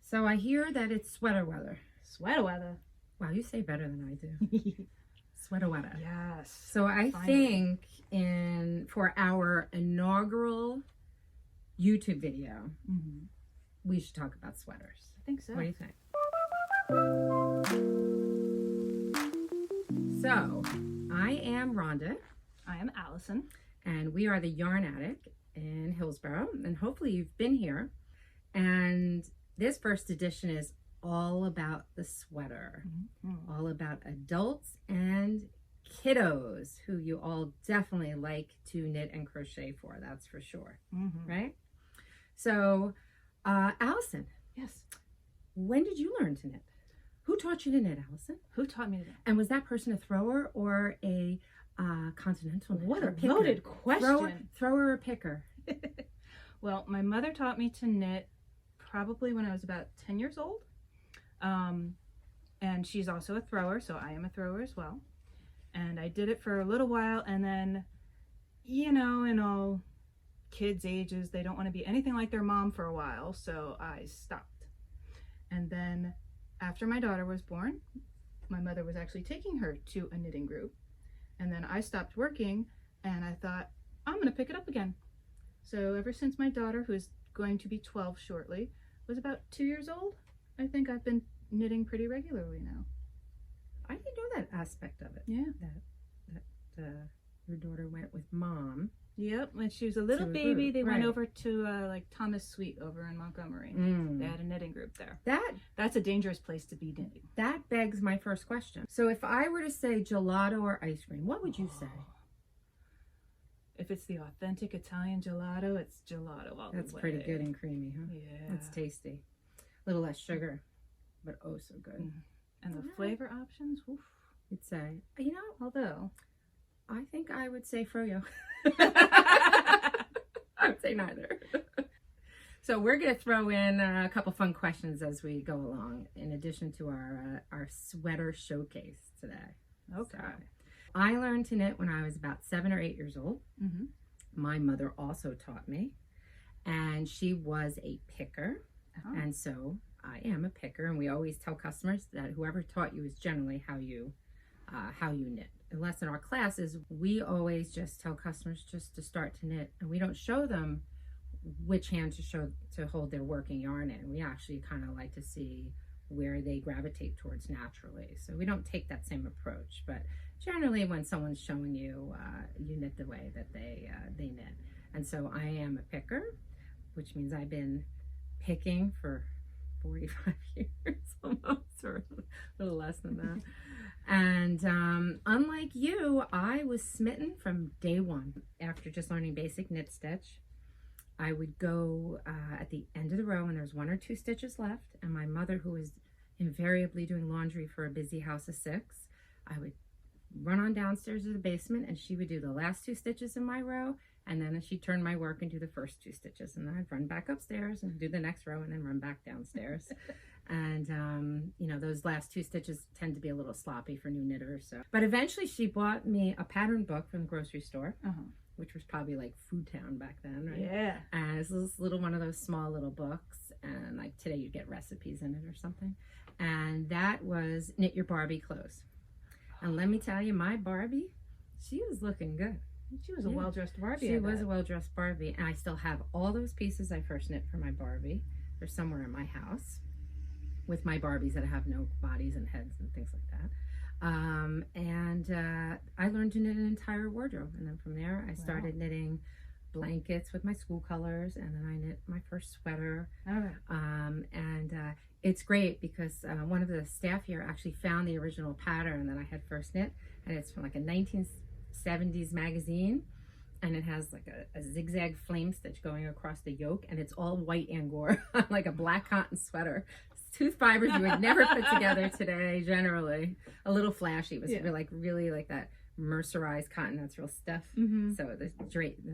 So I hear that it's sweater weather. Sweater weather. Wow, you say better than I do. Sweater weather. Yes. So I think for our inaugural YouTube video, we should talk about sweaters. I think so. What do you think? So, I am Rhonda. I am Alison. And we are the Yarn Attic in Hillsborough. And hopefully you've been here. And this first edition is all about the sweater. All about adults and kiddos who you all definitely like to knit and crochet for. That's for sure. Right? So, Alison. Yes. When did you learn to knit? Who taught you to knit, Alison? Who taught me to knit? And was that person a thrower or a continental knitter? What a loaded question. Thrower or picker? Well, my mother taught me to knit probably when I was about 10 years old. And she's also a thrower, so I am a thrower as well. And I did it for a little while, and then, you know, in all kids' ages, they don't want to be anything like their mom for a while, so I stopped. And then after my daughter was born, my mother was actually taking her to a knitting group. And then I stopped working, and I thought, I'm going to pick it up again. So ever since my daughter, who's going to be 12 shortly, was about 2 years old, I think I've been knitting pretty regularly now. I didn't know that aspect of it. Yeah. That your daughter went with mom. Yep, when she was a little baby, they went over to like Thomas Sweet over in Montgomery. They had a knitting group there. That's a dangerous place to be knitting. That begs my first question. So if I were to say gelato or ice cream, what would you say? If it's the authentic Italian gelato, it's gelato all the way. That's pretty good and creamy, huh? Yeah. That's tasty. A little less sugar, but oh so good. And the flavor options, oof. You'd say, you know, Although, I think I would say froyo. I would say neither. So we're going to throw in a couple fun questions as we go along, in addition to our sweater showcase today. okay. So, I learned to knit when I was about 7 or 8 years old. My mother also taught me, and she was a picker, and so I am a picker. And we always tell customers that whoever taught you is generally how you knit. Unless in our classes, we always just tell customers just to start to knit, and we don't show them which hand to hold their working yarn in. We actually kind of like to see where they gravitate towards naturally. So we don't take that same approach, but generally when someone's showing you, you knit the way that they knit. And so I am a picker, which means I've been picking for 45 years almost, or a little less than that. And unlike you, I was smitten from day one. After just learning basic knit stitch, I would go at the end of the row and there's 1 or 2 stitches left. And my mother, who was invariably doing laundry for a busy house of 6, I would run on downstairs to the basement and she would do the last 2 stitches in my row. And then she'd turn my work and do the first 2 stitches. And then I'd run back upstairs and do the next row and then run back downstairs. And, you know, those last 2 stitches tend to be a little sloppy for new knitters. So, but eventually she bought me a pattern book from the grocery store, which was probably like Food Town back then, right? Yeah. And it's this little one of those small little books. And like today you'd get recipes in it or something. And that was Knit Your Barbie Clothes. And let me tell you, my Barbie, she was looking good. She was a well-dressed Barbie. She was a well-dressed Barbie. And I still have all those pieces I first knit for my Barbie. They're somewhere in my house with my Barbies that have no bodies and heads and things like that. I learned to knit an entire wardrobe. And then from there, I started knitting blankets with my school colors. And then I knit my first sweater. It's great because one of the staff here actually found the original pattern that I had first knit. And it's from like a 1970s magazine. And it has like a zigzag flame stitch going across the yoke. And it's all white angora, like a black cotton sweater. Tooth fibers you would never put together today, generally. A little flashy. It was really like that mercerized cotton that's real stiff. So the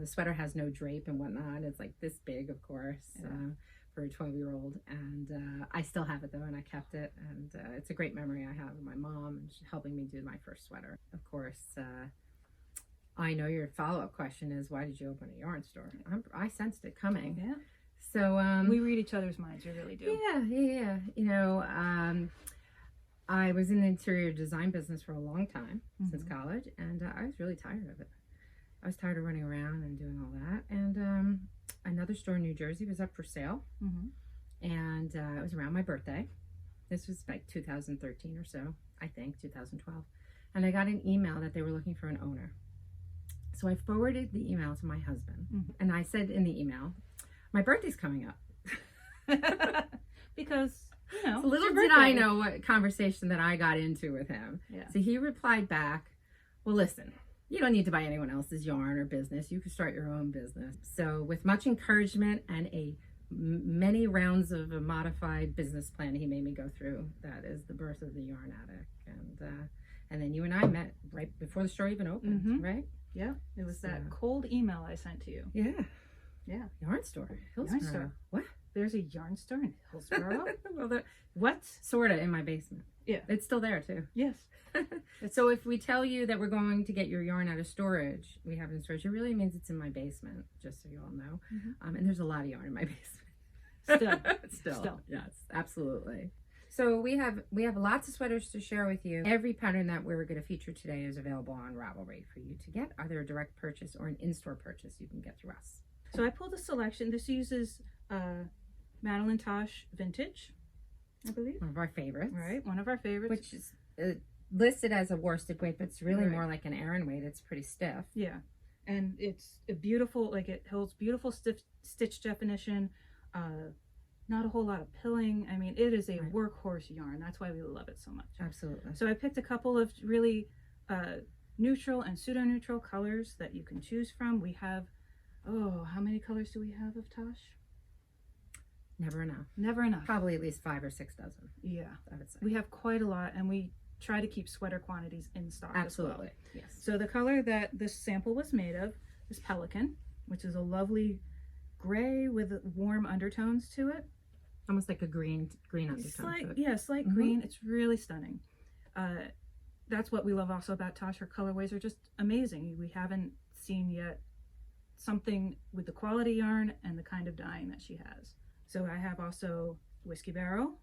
sweater has no drape and whatnot. It's like this big, of course, for a 12-year-old. And I still have it though, and I kept it. And it's a great memory I have of my mom and helping me do my first sweater. Of course, I know your follow-up question is, why did you open a yarn store? I sensed it coming. So we read each other's minds. We really do. Yeah. You know, I was in the interior design business for a long time, since college, and I was really tired of it. I was tired of running around and doing all that. And another store in New Jersey was up for sale, and it was around my birthday. This was like 2013 or so, I think, 2012. And I got an email that they were looking for an owner. So I forwarded the email to my husband, and I said in the email, my birthday's coming up. Because, you know, so little did I know what conversation that I got into with him. Yeah. So he replied back, well, listen, you don't need to buy anyone else's yarn or business. You can start your own business. So with much encouragement and many rounds of a modified business plan he made me go through, that is the birth of the Yarn Attic. And then you and I met right before the store even opened, right? Yeah, it was that cold email I sent to you. Yeah. Yarn store, Hillsborough. Yarn store. What? There's a yarn store in Hillsborough? Well, what? Sorta in my basement. Yeah. It's still there too. Yes. So if we tell you that we're going to get your yarn out of storage, we have it in storage, it really means it's in my basement, just so you all know. And there's a lot of yarn in my basement. Still. Yes, absolutely. So we have lots of sweaters to share with you. Every pattern that we're going to feature today is available on Ravelry for you to get, either a direct purchase or an in-store purchase you can get through us. So I pulled a selection. This uses Madeline Tosh Vintage, I believe. One of our favorites. Right, one of our favorites. Which is listed as a worsted weight, but it's really more like an Aran weight. It's pretty stiff. Yeah, and it's a beautiful, like it holds beautiful stitch definition. Not a whole lot of pilling. I mean, it is a workhorse yarn. That's why we love it so much. Absolutely. So I picked a couple of really neutral and pseudo-neutral colors that you can choose from. We have, how many colors do we have of Tosh? Never enough. Never enough. Probably at least 5 or 6 dozen. Yeah. I would say. We have quite a lot, and we try to keep sweater quantities in stock. Absolutely. As well. Yes. So the color that this sample was made of is Pelican, which is a lovely gray with warm undertones to it. Almost like a green undertone. Slight green. It's really stunning. That's what we love also about Tosh. Her colorways are just amazing. We haven't seen yet something with the quality yarn and the kind of dyeing that she has. So I have also Whiskey Barrel,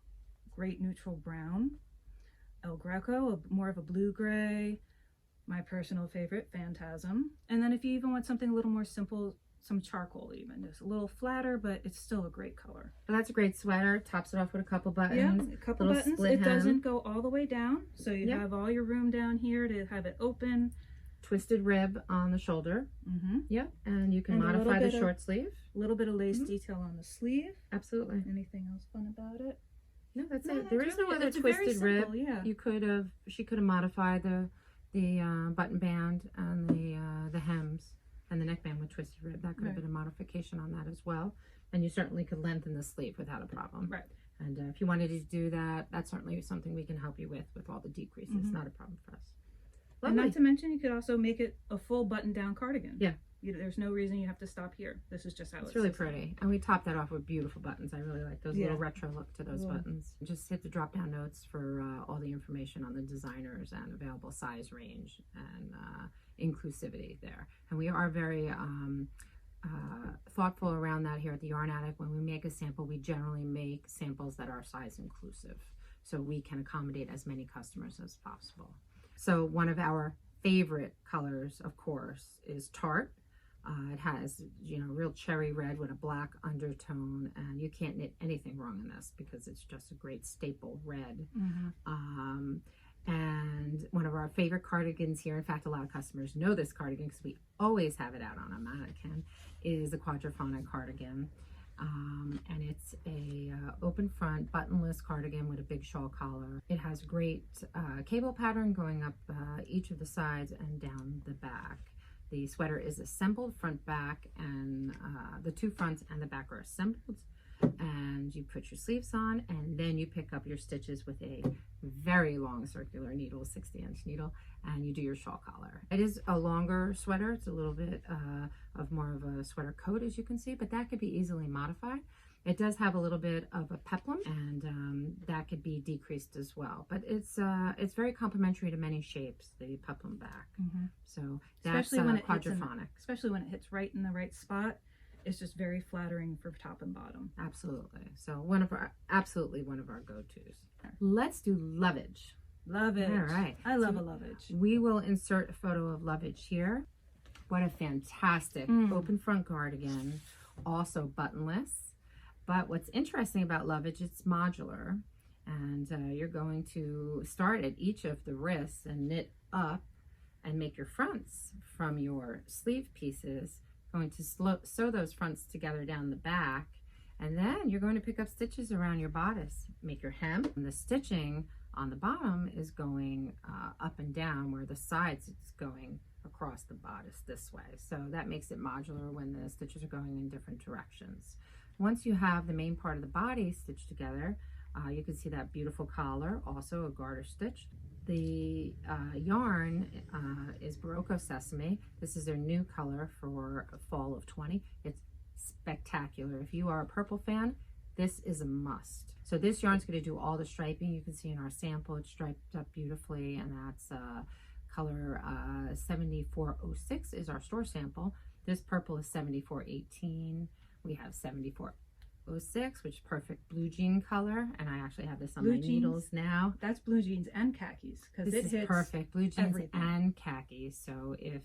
great neutral brown, El Greco, more of a blue gray, my personal favorite, Phantasm. And then if you even want something a little more simple, some charcoal even. It's a little flatter, but it's still a great color. But that's a great sweater. Tops it off with a couple buttons. Yeah, a couple buttons. It doesn't go all the way down, so you have all your room down here to have it open. Twisted rib on the shoulder. Yep, and you can modify the short sleeve. A little bit of lace detail on the sleeve. Absolutely. Anything else fun about it? No, that's it. There is no other twisted rib. Yeah. She could have modified the button band and the hems. And the neckband with twisted rib, that could have been a modification on that as well. And you certainly could lengthen the sleeve without a problem. Right. And if you wanted to do that, that's certainly something we can help you with all the decreases. Not a problem for us. Lovely. And not to mention, you could also make it a full button-down cardigan. Yeah. There's no reason you have to stop here. This is just how it's really pretty. And we topped that off with beautiful buttons. I really like those little retro look to those buttons. Just hit the drop-down notes for all the information on the designers and available size range and inclusivity there. And we are very thoughtful around that here at the Yarn Attic. When we make a sample, we generally make samples that are size inclusive, so we can accommodate as many customers as possible. So one of our favorite colors, of course, is Tart. It has, real cherry red with a black undertone, and you can't knit anything wrong in this because it's just a great staple red. And one of our favorite cardigans here, in fact, a lot of customers know this cardigan because we always have it out on a mannequin, is the Quadraphonic cardigan. And it's a open front buttonless cardigan with a big shawl collar. It has great cable pattern going up each of the sides and down the back. The sweater is assembled front back, and the two fronts and the back are assembled, and you put your sleeves on, and then you pick up your stitches with a very long circular needle, 60-inch needle, and you do your shawl collar. It is a longer sweater. It's a little bit of more of a sweater coat, as you can see, but that could be easily modified. It does have a little bit of a peplum, and that could be decreased as well. But it's very complementary to many shapes, the peplum back. So that's Quadraphonic. Especially when it hits right in the right spot. it's just very flattering for top and bottom. Absolutely. So absolutely one of our go-tos. Let's do Lovage. Lovage. All right. I love a Lovage. We will insert a photo of Lovage here. What a fantastic open front cardigan, also buttonless. But what's interesting about Lovage, it's modular, and you're going to start at each of the wrists and knit up and make your fronts from your sleeve pieces. Going to sew those fronts together down the back, and then you're going to pick up stitches around your bodice, make your hem. And the stitching on the bottom is going up and down, where the sides it's going across the bodice this way. So that makes it modular when the stitches are going in different directions. Once you have the main part of the body stitched together, you can see that beautiful collar, also a garter stitch. The yarn is Berroco Sesame. This is their new color for fall of 20. It's spectacular. If you are a purple fan, this is a must. So this yarn's going to do all the striping. You can see in our sample, it's striped up beautifully, and that's color 7406 is our store sample. This purple is 7418. We have 7406, which is perfect blue jean color, and I actually have this on my needles now. That's blue jeans and khakis, because it hits perfect blue jeans and khakis. So if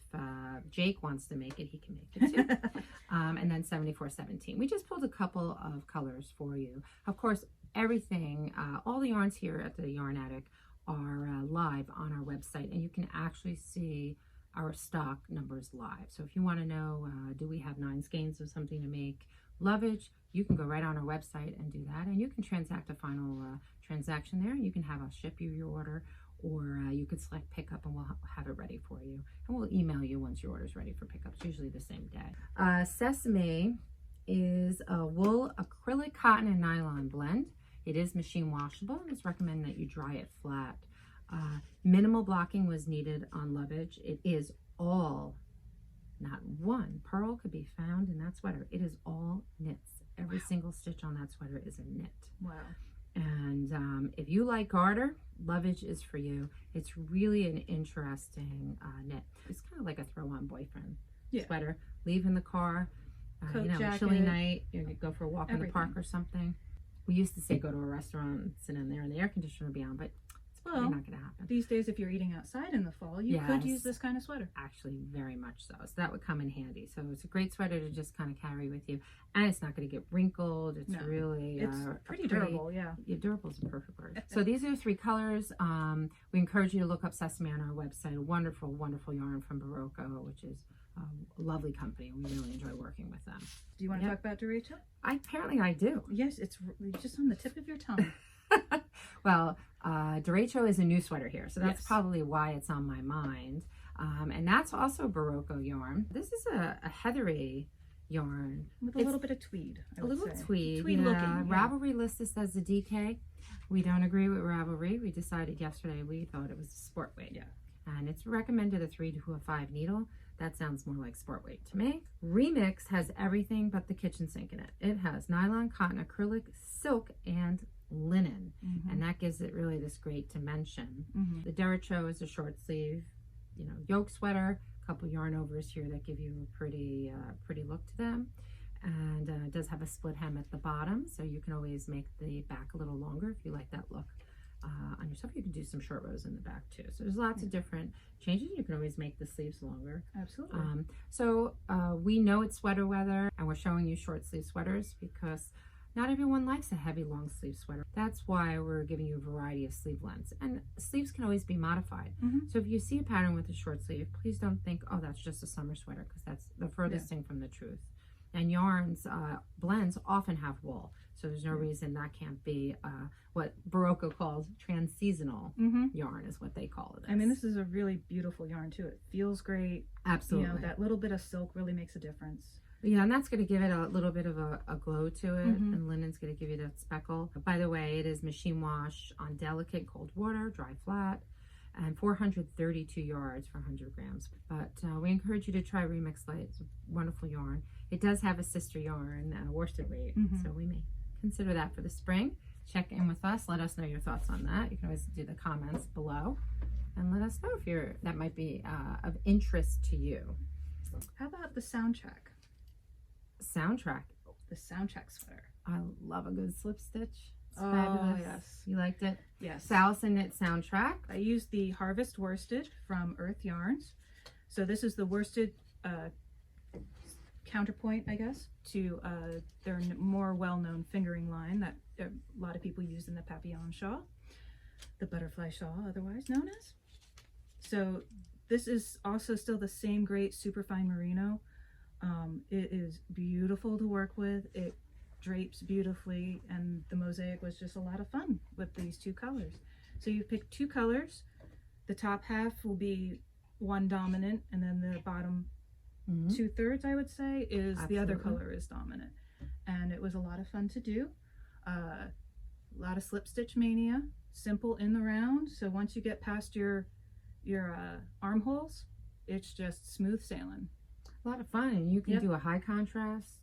Jake wants to make it, he can make it too. And then 7417. We just pulled a couple of colors for you. Of course, everything, all the yarns here at the Yarn Attic are live on our website, and you can actually see our stock numbers live. So if you want to know, do we have 9 skeins of something to make Lovage, you can go right on our website and do that, and you can transact a final transaction there, and you can have us ship you your order, or you could select pickup and we'll have it ready for you, and we'll email you once your order is ready for pickup. It's usually the same day. Sesame is a wool, acrylic, cotton, and nylon blend. It is machine washable, and it's recommended that you dry it flat. Minimal blocking was needed on Lovage. It is all, not one pearl could be found in that sweater. It is all knits. Every single stitch on that sweater is a knit. Wow. And if you like garter, Lovage is for you. It's really an interesting knit. It's kind of like a throw-on boyfriend sweater. Leave in the car, you know, a chilly night, you go for a walk in the park or something. We used to say go to a restaurant and sit in there and the air conditioner would be on, but it's probably not going to happen. These days, if you're eating outside in the fall, you could use this kind of sweater. Actually, very much so. So that would come in handy. So it's a great sweater to just kind of carry with you. And it's not going to get wrinkled. It's really it's pretty durable, durable is a perfect word. So these are the 3 colors. We encourage you to look up Sesame on our website. A wonderful, wonderful yarn from Berroco, which is a lovely company. We really enjoy working with them. Do you want to talk about Deracho? Apparently I do. Yes, it's just on the tip of your tongue. Well, Deracho is a new sweater here, so that's probably why it's on my mind. And that's also Berroco yarn. This is a heathery yarn. With a little bit of tweed, I would say. Tweed looking. Ravelry lists this as a DK. We don't agree with Ravelry. We decided yesterday we thought it was a sport weight. Yeah. And it's recommended a 3 to a 5 needle. That sounds more like sport weight to me. Remix has everything but the kitchen sink in it. It has nylon, cotton, acrylic, silk, and linen. And that gives it really this great dimension. The Deracho is a short sleeve, you know, yoke sweater. A couple yarn overs here that give you a pretty look to them. And it does have a split hem at the bottom, so you can always make the back a little longer if you like that look. On yourself, you can do some short rows in the back too. So there's lots of different changes. You can always make the sleeves longer. Absolutely. So we know it's sweater weather, and we're showing you short sleeve sweaters because not everyone likes a heavy long sleeve sweater. That's why we're giving you a variety of sleeve lengths, and sleeves can always be modified. So if you see a pattern with a short sleeve, please don't think, oh, that's just a summer sweater, because that's the furthest thing from the truth. And yarns, blends often have wool, so there's no reason that can't be what Berroco calls trans-seasonal yarn is what they call it. I mean, this is a really beautiful yarn too. It feels great. Absolutely. You know, that little bit of silk really makes a difference. Yeah, and that's going to give it a little bit of a glow to it, and linen's going to give you that speckle. By the way, it is machine wash on delicate cold water, dry flat, and 432 yards for 100 grams. But we encourage you to try Remix Light. It's a wonderful yarn. It does have a sister yarn, worsted weight, so we may consider that for the spring. Check in with us. Let us know your thoughts on that. You can always do the comments below, and let us know if that might be of interest to you. How about the Soundcheck? Soundtrack. The Soundcheck sweater. I love a good slip stitch. It's Oh, fabulous. yes. You liked it? Yes. Alison knit Soundtrack. I used the Harvest Worsted from Earth Yarns. So this is the worsted counterpoint, I guess, to their more well-known fingering line that a lot of people use in the papillon shawl, the butterfly shawl, otherwise known as. So this is also still the same great superfine merino. It is beautiful to work with. It drapes beautifully, and the mosaic was just a lot of fun with these two colors. So you pick two colors. The top half will be one dominant, and then the bottom 2/3, I would say, is the other color is dominant. And it was a lot of fun to do. A lot of slip stitch mania, simple in the round. So once you get past your armholes, it's just smooth sailing. A lot of fun, and you can do a high contrast,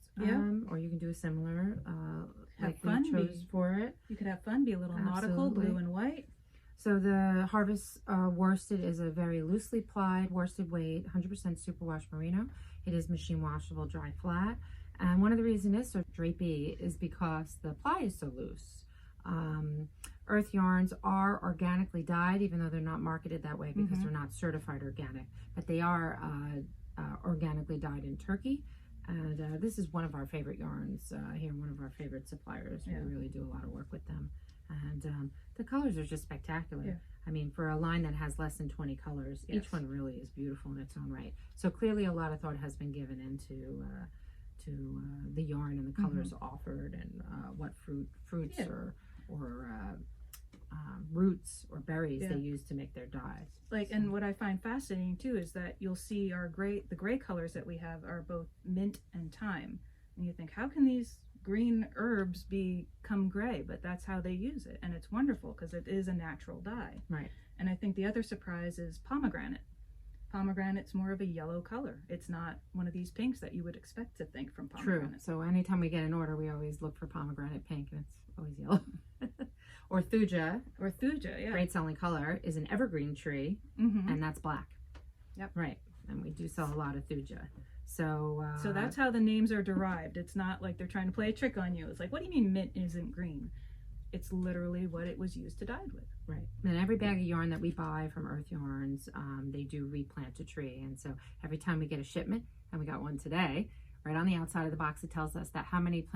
or you can do a similar, Have like fun, we chose for it. You could have fun, be a little nautical, blue and white. So the Harvest worsted is a very loosely plied worsted weight, 100% superwash merino. It is machine washable, dry flat. And one of the reasons it's so drapey is because the ply is so loose. Earth yarns are organically dyed, even though they're not marketed that way because they're not certified organic, but they are organically dyed in Turkey. And this is one of our favorite yarns here, one of our favorite suppliers. We really do a lot of work with them. And the colors are just spectacular. Yeah. I mean, for a line that has less than 20 colors, each one really is beautiful in its own right. So clearly a lot of thought has been given into the yarn and the colors offered, and what fruits or roots or berries they use to make their dyes. And what I find fascinating too is that you'll see the gray colors that we have are both mint and thyme, and you think, how can these green herbs become gray? But that's how they use it, and it's wonderful because it is a natural dye. Right. And I think the other surprise is pomegranate. Pomegranate's more of a yellow color. It's not one of these pinks that you would expect to think from pomegranate. True. So anytime we get an order, we always look for pomegranate pink, and it's always yellow. Or thuja. Great selling color is an evergreen tree, and that's black. Yep. Right. And we do sell a lot of thuja. So that's how the names are derived. It's not like they're trying to play a trick on you. It's like, what do you mean mint isn't green? It's literally what it was used to dye with. Right. And every bag of yarn that we buy from Earth Yarns, they do replant a tree. And so every time we get a shipment, and we got one today, right on the outside of the box, it tells us that how many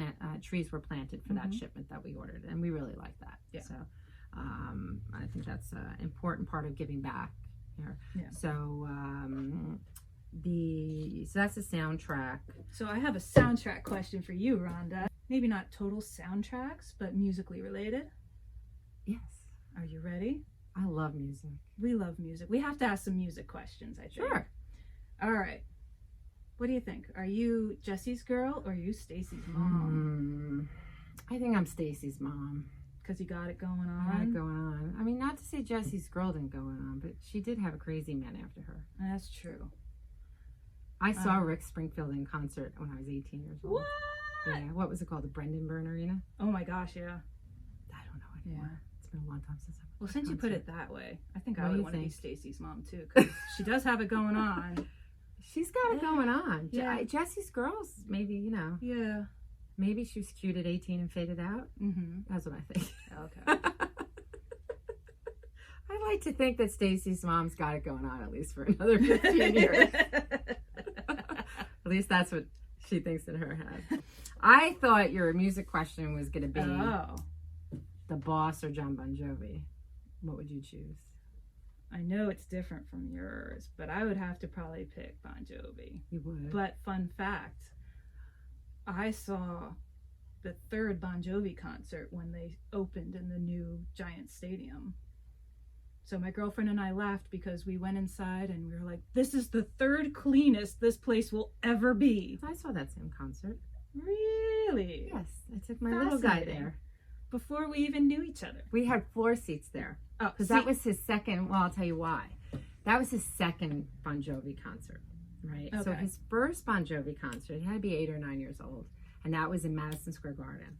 trees were planted for that shipment that we ordered. And we really like that. Yeah. So I think that's an important part of giving back here. Yeah. So so that's the soundtrack. So I have a soundtrack question for you, Rhonda. Maybe not total soundtracks, but musically related. Yes. Are you ready? I love music. We love music. We have to ask some music questions, I think. Sure. All right. What do you think? Are you Jesse's girl or are you Stacy's mom? I think I'm Stacy's mom. Because you got it going on? Got it going on. I mean, not to say Jesse's girl didn't go on, but she did have a crazy man after her. That's true. I saw Rick Springfield in concert when I was 18 years old. What? Yeah. What was it called? The Brendan Byrne Arena? Oh my gosh, yeah. I don't know anymore. Yeah. It's been a long time since I've Well, since you put it that way, I think I What would do you want to be think? Stacy's mom too, because she does have it going on. She's got it going on. Yeah. Jesse's girls, maybe, Yeah. maybe she was cute at 18 and faded out. That's what I think. Okay. I like to think that Stacy's mom's got it going on at least for another 15 years. At least that's what she thinks in her head. I thought your music question was going to be the Boss or John Bon Jovi. What would you choose? I know it's different from yours, but I would have to probably pick Bon Jovi. You would. But fun fact, I saw the third Bon Jovi concert when they opened in the new Giant Stadium. So my girlfriend and I laughed because we went inside and we were like, this is the third cleanest this place will ever be. I saw that same concert. Really? Yes, I took my little guy there. Before we even knew each other. We had floor seats there. Oh, because that was his second, well, I'll tell you why. That was his second Bon Jovi concert, right? Okay. So his first Bon Jovi concert, he had to be 8 or 9 years old, and that was in Madison Square Garden.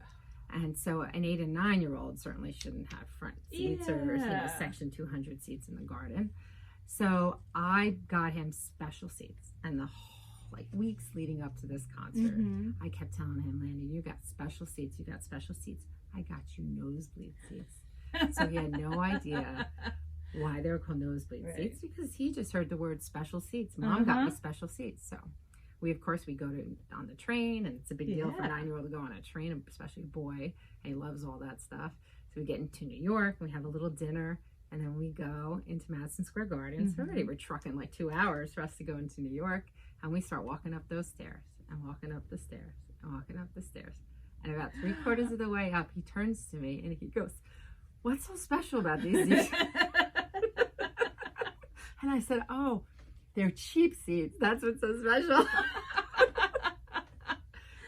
And so an 8 and 9-year-old certainly shouldn't have front seats or section 200 seats in the garden. So I got him special seats, and the like weeks leading up to this concert. I kept telling him, Landon, you got special seats. You got special seats. I got you nosebleed seats. So he had no idea why they were called nosebleed seats, because he just heard the word special seats. Mom got me special seats. So we go on the train, and it's a big deal for a 9-year-old to go on a train, especially a boy, and he loves all that stuff. So we get into New York, we have a little dinner, and then we go into Madison Square Garden. So already we're trucking like 2 hours for us to go into New York, and we start walking up those stairs and walking up the stairs and walking up the stairs. And about 3/4 of the way up, he turns to me and he goes, "What's so special about these seats?" And I said, "Oh, they're cheap seats. That's what's so special."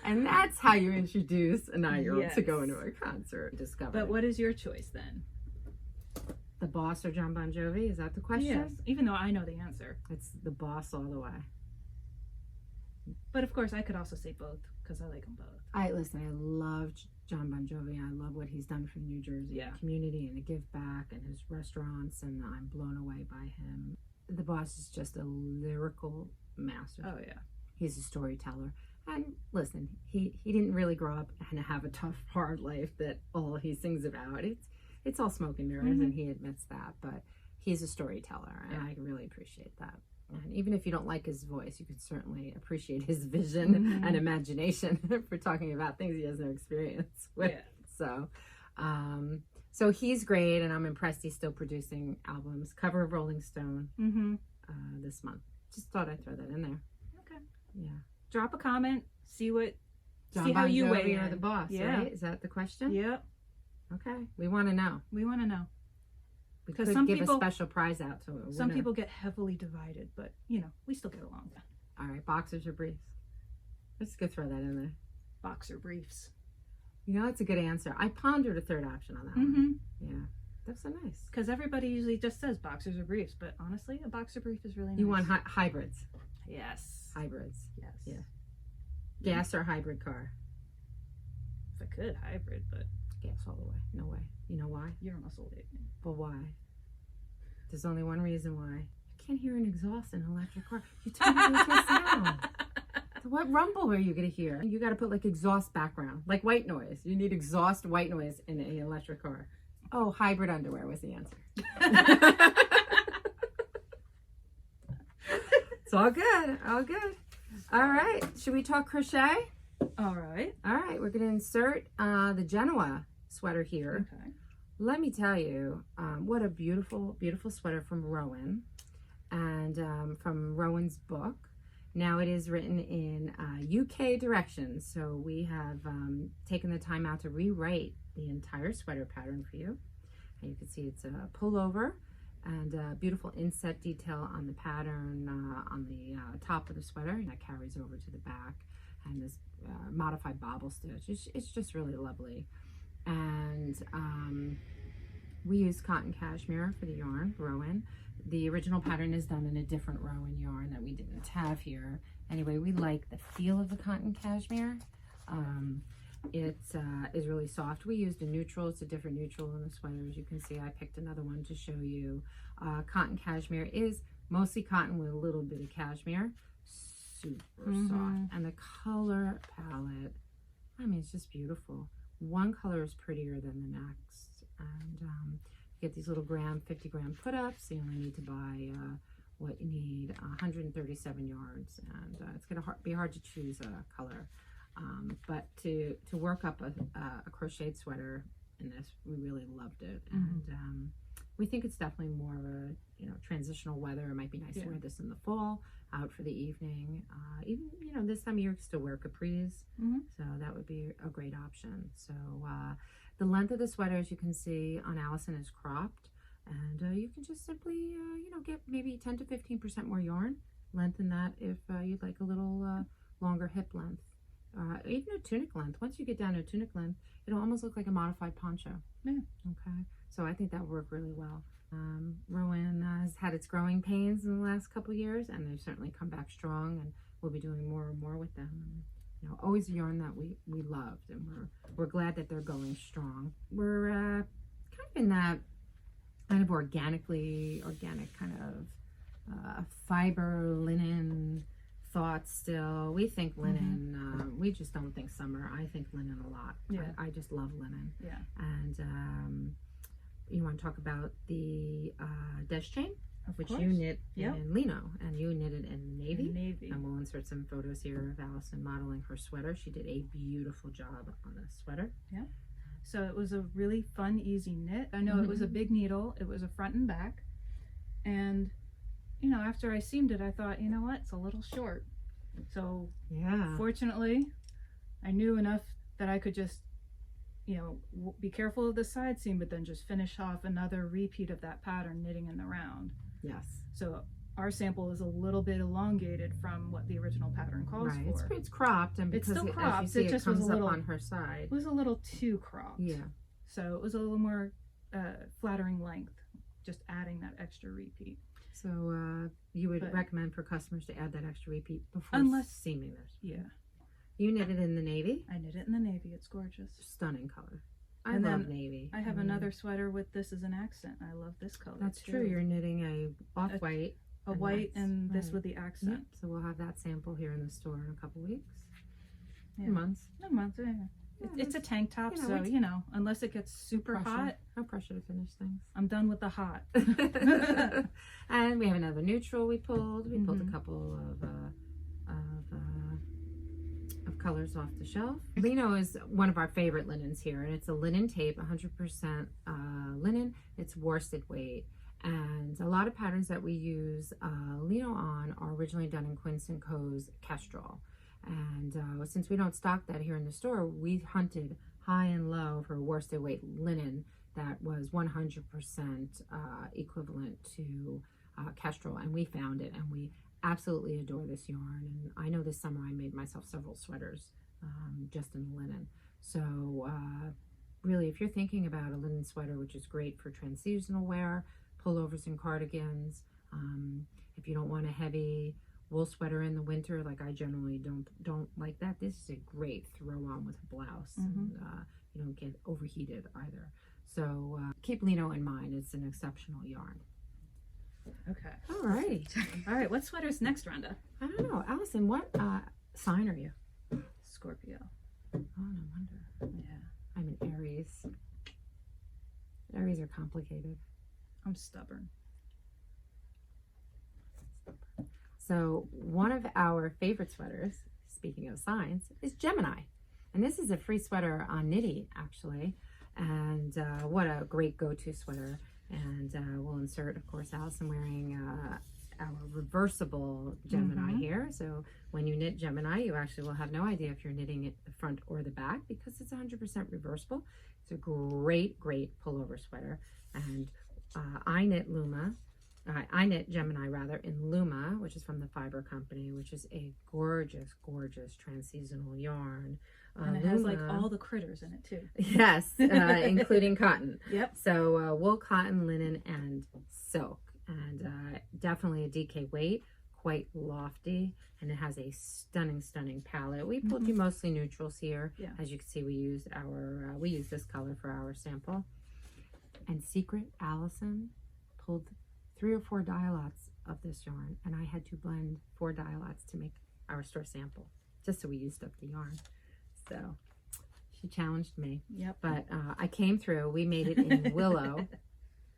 And that's how you introduce a 9-year-old to go into a concert. Discover. But what is your choice then? The Boss or John Bon Jovi? Is that the question? Yes, even though I know the answer. It's the Boss all the way. But of course, I could also say both, because I like them both. I love John Bon Jovi. I love what he's done for the New Jersey community and the give back and his restaurants, and I'm blown away by him. The Boss is just a lyrical master. Oh yeah. He's a storyteller. And listen, he didn't really grow up and have a tough, hard life that all he sings about. It's all smoke and mirrors, and he admits that, but he's a storyteller, and I really appreciate that. And even if you don't like his voice, you can certainly appreciate his vision and imagination for talking about things he has no experience with. So, so he's great, and I'm impressed he's still producing albums. Cover of Rolling Stone this month. Just thought I'd throw that in there. Okay. Yeah. Drop a comment. See John how Bon you Jovi weigh or in. the Boss, right? Is that the question? Yep. Okay. We want to know. We want to know. We could give a special prize out to it. Some people get heavily divided, but, we still get along. All right. Boxers or briefs? Let's go throw that in there. Boxer briefs. That's a good answer. I pondered a third option on that one. Yeah. That's so nice. Because everybody usually just says boxers or briefs, but honestly, a boxer brief is really nice. You want hybrids? Yes. Hybrids. Yes. Yeah. Gas or hybrid car? If I could, hybrid, but... Gas all the way. No way. You know why? You're almost old age. But why? There's only one reason why. You can't hear an exhaust in an electric car. You turn it into a sound. So what rumble are you going to hear? You got to put like exhaust background, like white noise. You need exhaust white noise in an electric car. Oh, hybrid underwear was the answer. It's all good. All good. All right. Should we talk crochet? All right. All right. We're going to insert the Genoa sweater here. Okay. Let me tell you, what a beautiful, beautiful sweater from Rowan, and from Rowan's book. Now it is written in UK directions, so we have taken the time out to rewrite the entire sweater pattern for you. And you can see it's a pullover and a beautiful inset detail on the pattern on the top of the sweater, and that carries over to the back, and this modified bobble stitch. It's just really lovely. And we use cotton cashmere for the yarn, Rowan. The original pattern is done in a different Rowan yarn that we didn't have here. Anyway, we like the feel of the cotton cashmere. It is really soft. We used a neutral. It's a different neutral in the sweater. As you can see, I picked another one to show you. Cotton cashmere is mostly cotton with a little bit of cashmere. Super soft. And the color palette, I mean, it's just beautiful. One color is prettier than the next. And you get these little 50 gram put-ups. You only need to buy what you need, 137 yards. And it's going to be hard to choose a color. But to work up a crocheted sweater in this, we really loved it. And we think it's definitely more of a, transitional weather. It might be nice to wear this in the fall, out for the evening. Even, this time of year, you can still wear capris. So that would be a great option. So the length of the sweater, as you can see on Alison, is cropped. And you can just simply, get maybe 10 to 15% more yarn. Lengthen that if you'd like a little longer hip length. Even a tunic length. Once you get down to a tunic length, it'll almost look like a modified poncho. Yeah. Okay. So I think that would work really well. Rowan has had its growing pains in the last couple of years, and they've certainly come back strong, and we'll be doing more and more with them. And, always a yarn that we loved, and we're glad that they're going strong. We're kind of in that kind of organic kind of fiber linen thought still. We think linen. We just don't think summer. I think linen a lot. Yeah. I just love linen. Yeah. And you want to talk about the Deschain, which course. you knit Yep. in Lino, and you knitted in navy. Navy. And we'll insert some photos here of Alison modeling her sweater. She did a beautiful job on the sweater. Yeah. So it was a really fun, easy knit. I know it was a big needle. It was a front and back. And, you know, after I seamed it, I thought, you know what? It's a little short. So Yeah. fortunately, I knew enough that I could just, you know, be careful of the side seam, but then just finish off another repeat of that pattern knitting in the round. Yes. So our sample is a little bit elongated from what the original pattern calls Right. for. It's cropped, and It's because still as cropped, you see, it it just was comes a little- up on her side. It was a little too cropped. Yeah. So it was a little more flattering length, just adding that extra repeat. So you would But- recommend for customers to add that extra repeat before Unless- seaming theirs. Yeah. You knitted in the navy. I knit it in the navy. It's gorgeous. Stunning color. I And love then navy. I have mean, another sweater with this as an accent. I love this color. That's too. true. You're knitting a off-white. A and white that's- and this right. with the accent. Yep. So we'll have that sample here in the store in a couple weeks. Yeah. Months. No month. Yeah. It's a tank top, you know, so it's- you know, unless it gets super Pressure. hot, No pressure to finish things. I'm done with the hot. And we have another neutral we pulled. We pulled a Mhm. couple of colors off the shelf. Lino is one of our favorite linens here, and it's a linen tape, 100% linen. It's worsted weight. And a lot of patterns that we use Lino on are originally done in Quince & Co.'s Kestrel. And since we don't stock that here in the store, we hunted high and low for worsted weight linen that was 100% equivalent to Kestrel, and we found it, and we absolutely adore this yarn. And I know this summer I made myself several sweaters just in linen. So really, if you're thinking about a linen sweater, which is great for transseasonal wear, pullovers and cardigans, if you don't want a heavy wool sweater in the winter, like I generally don't like that, this is a great throw on with a blouse. And you don't get overheated either. So keep Lino in mind. It's an exceptional yarn. Okay. All right. All right. What sweater's next, Rhonda? I don't know, Alison, what sign are you? Scorpio. Oh, no wonder. Yeah. I'm an Aries. Aries are complicated. I'm stubborn. So one of our favorite sweaters, speaking of signs, is Gemini. And this is a free sweater on Knitty, actually. And what a great go-to sweater. And we'll insert, of course, Alison wearing our reversible Gemini here. So when you knit Gemini, you actually will have no idea if you're knitting it the front or the back because it's 100% reversible. It's a great, great pullover sweater. And I knit Gemini rather in Luma, which is from the Fiber Company, which is a gorgeous, gorgeous transseasonal yarn. And it has like all the critters in it too. Yes, including cotton. Yep. So wool, cotton, linen, and silk. And definitely a DK weight, quite lofty. And it has a stunning, stunning palette. We pulled you mostly neutrals here. Yeah. As you can see, we used this color for our sample. And secret, Alison pulled 3 or 4 dye lots of this yarn, and I had to blend 4 dye lots to make our store sample, just so we used up the yarn. So she challenged me. Yep. But I came through. We made it in Willow,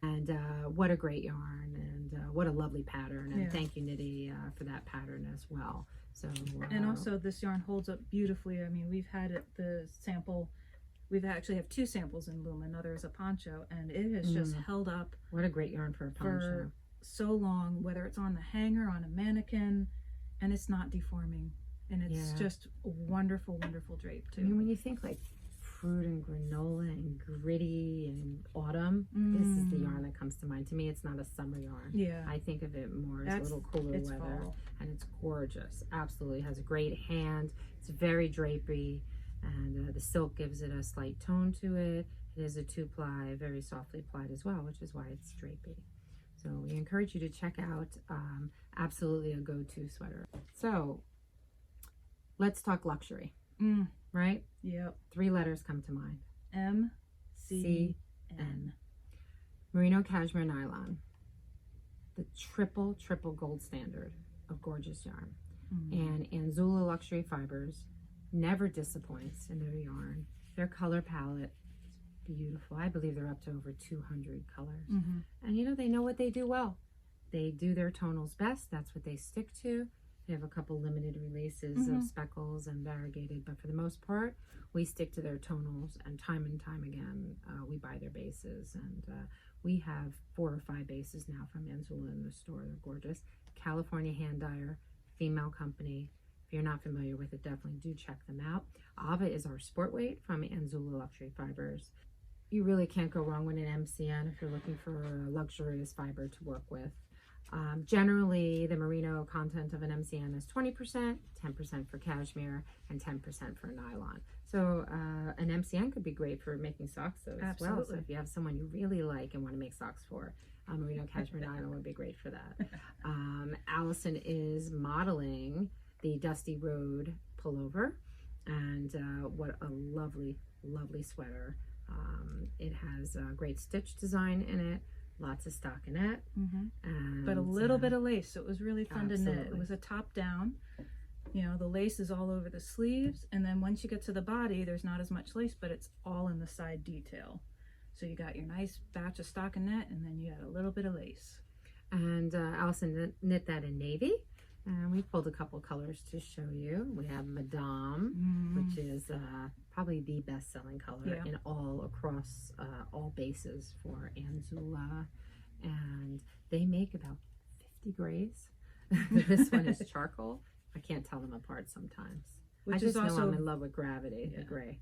and what a great yarn, and what a lovely pattern. And thank you, Knitty, for that pattern as well. So and also this yarn holds up beautifully. I mean, we've had the sample. We've actually have 2 samples in Luma. Another is a poncho, and it has just held up. What a great yarn for a poncho. For so long, whether it's on the hanger, on a mannequin, and it's not deforming. And it's just a wonderful, wonderful drape too. I mean, when you think like fruit and granola and gritty and autumn, this is the yarn that comes to mind. To me, it's not a summer yarn. Yeah. I think of it more as a little cooler weather. Fall. And it's gorgeous. Absolutely. It has a great hand. It's very drapey. And the silk gives it a slight tone to it. It is a 2-ply, very softly applied as well, which is why it's drapey. So we encourage you to check out absolutely a go-to sweater. So let's talk luxury, right? Yep. 3 letters come to mind. M-C-N. Merino Cashmere Nylon. The triple gold standard of gorgeous yarn. And Anzula Luxury Fibers never disappoints in their yarn. Their color palette is beautiful. I believe they're up to over 200 colors. And you know, they know what they do well. They do their tonals best. That's what they stick to. They have a couple limited releases of speckles and variegated, but for the most part, we stick to their tonals, and time again, we buy their bases. And we have 4 or 5 bases now from Anzula in the store. They're gorgeous. California Hand Dyer, female company. If you're not familiar with it, definitely do check them out. Ava is our sport weight from Anzula Luxury Fibers. You really can't go wrong with an MCN if you're looking for a luxurious fiber to work with. Generally, the merino content of an MCN is 20%, 10% for cashmere, and 10% for nylon. So an MCN could be great for making socks as well. So if you have someone you really like and want to make socks for, merino cashmere nylon would be great for that. Alison is modeling the Dusty Road pullover, and what a lovely, lovely sweater. It has a great stitch design in it. Lots of stockinette, but a little bit of lace, so it was really fun to knit. It was a top down, you know, the lace is all over the sleeves, and then once you get to the body, there's not as much lace, but it's all in the side detail. So you got your nice batch of stockinette, and then you got a little bit of lace. And Alison knit that in navy, and we pulled a couple colors to show you. We have Madame, which is probably the best-selling color in all across all bases for Anzula, and they make about 50 grays. This one is charcoal. I can't tell them apart sometimes. I just know I'm in love with Gravity, the gray.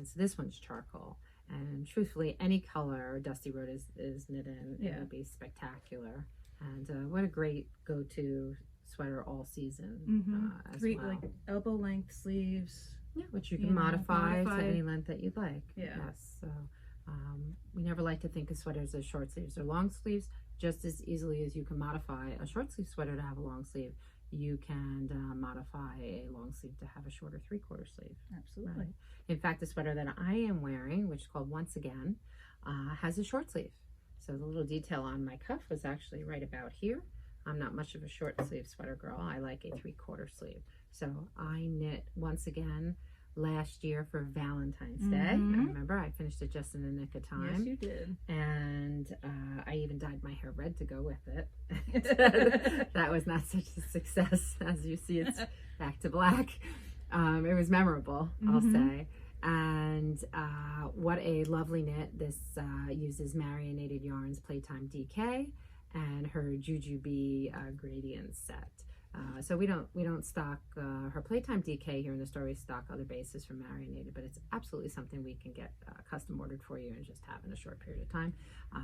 So this one's charcoal, and truthfully, any color Dusty Road is knit in, it would be spectacular. And what a great go-to sweater all season as well. Like elbow length sleeves. Yeah, which you can modify to any length that you'd like. Yes. So we never like to think of sweaters as short sleeves or long sleeves. Just as easily as you can modify a short sleeve sweater to have a long sleeve, you can modify a long sleeve to have a shorter 3/4 sleeve. Absolutely. Right? In fact, the sweater that I am wearing, which is called Once Again, has a short sleeve. So the little detail on my cuff was actually right about here. I'm not much of a short sleeve sweater girl. I like a 3/4 sleeve. So I knit Once Again last year for Valentine's Day. I remember I finished it just in the nick of time. Yes, you did. And I even dyed my hair red to go with it. That was not such a success. As you see, it's back to black. It was memorable, I'll say. And what a lovely knit. This uses Marionated Yarns Playtime DK and her Jujubee gradient set. So we don't stock her Playtime DK here in the store. We stock other bases from Marionated, but it's absolutely something we can get custom ordered for you and just have in a short period of time.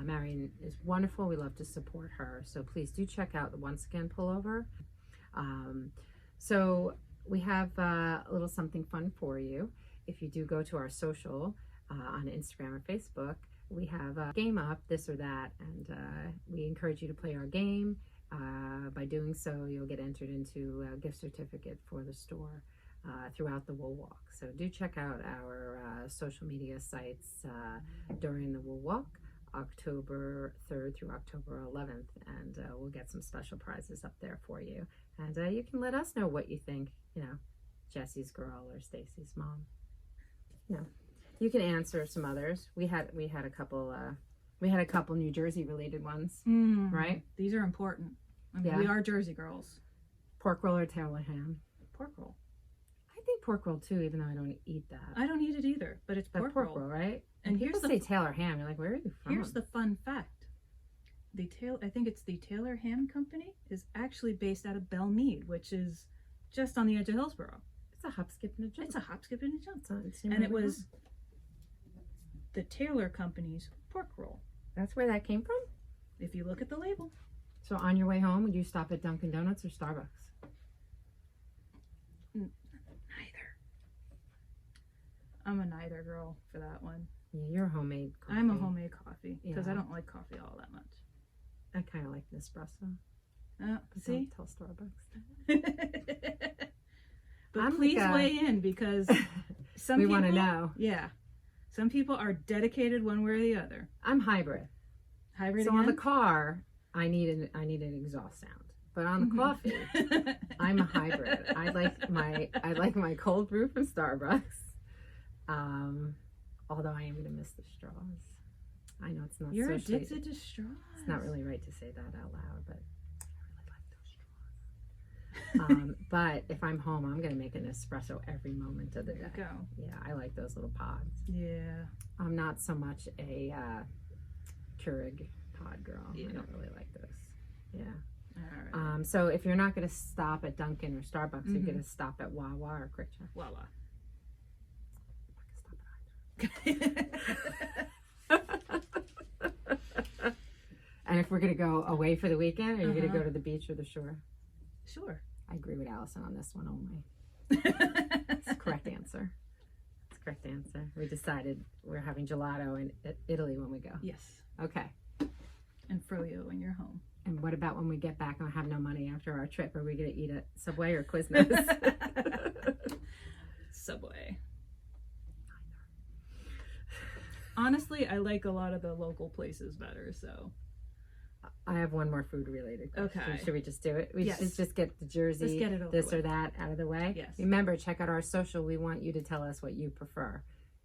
Marion is wonderful. We love to support her. So please do check out the Once Again pullover. So we have a little something fun for you. If you do go to our social on Instagram or Facebook, we have a game up, This or That, and we encourage you to play our game. By doing so, you'll get entered into a gift certificate for the store throughout the Wool Walk. So do check out our social media sites during the Wool Walk, October 3rd through October 11th, and we'll get some special prizes up there for you. And you can let us know what you think, you know, Jesse's girl or Stacy's mom. You know, you can answer some others. We had a couple New Jersey related ones, right? These are important. I mean, we are Jersey girls. Pork roll or Taylor ham? Pork roll. I think pork roll too, even though I don't eat that. I don't eat it either, but it's pork roll, right? And people say Taylor ham. You're like, where are you from? Here's the fun fact: I think it's the Taylor Ham Company is actually based out of Belmead, which is just on the edge of Hillsborough. It's a hop, skip, and a jump. It's a hop, skip, and a jump. And it was the Taylor Company's pork roll. That's where that came from? If you look at the label. So on your way home, would you stop at Dunkin' Donuts or Starbucks? Neither. I'm a neither girl for that one. Yeah, you're a homemade coffee. I'm a homemade coffee because I don't like coffee all that much. I kind of like Nespresso. See? Don't tell Starbucks. But please weigh in because some people, we want to know. Yeah. Some people are dedicated one way or the other. I'm hybrid. Hybrid. So on the car, I need an exhaust sound. but on the coffee, I'm a hybrid. I like my cold brew from Starbucks. Although I am going to miss the straws. I know it's not. You're addicted to straws. It's not really right to say that out loud, but I really like those straws. But if I'm home, I'm going to make an espresso every moment of the day. Go. Yeah, I like those little pods. Yeah. I'm not so much a Keurig pod girl. Yeah. I don't really like those. Yeah. All right. So if you're not going to stop at Dunkin' or Starbucks, you're going to stop at Wawa or Quick Trip. Wawa. And if we're going to go away for the weekend, are you going to go to the beach or the shore? Sure. I agree with Alison on this one only. It's the correct answer. It's the correct answer. We decided we're having gelato in Italy when we go. Yes. Okay. And froyo when you're home. And what about when we get back and have no money after our trip? Are we going to eat at Subway or Quiznos? Subway. Honestly, I like a lot of the local places better, so. I have one more food related question. Okay. Should we just do it? Yes. Should just get the jersey, Let's get it over this or with. that out of the way. Yes. Remember, check out our social. We want you to tell us what you prefer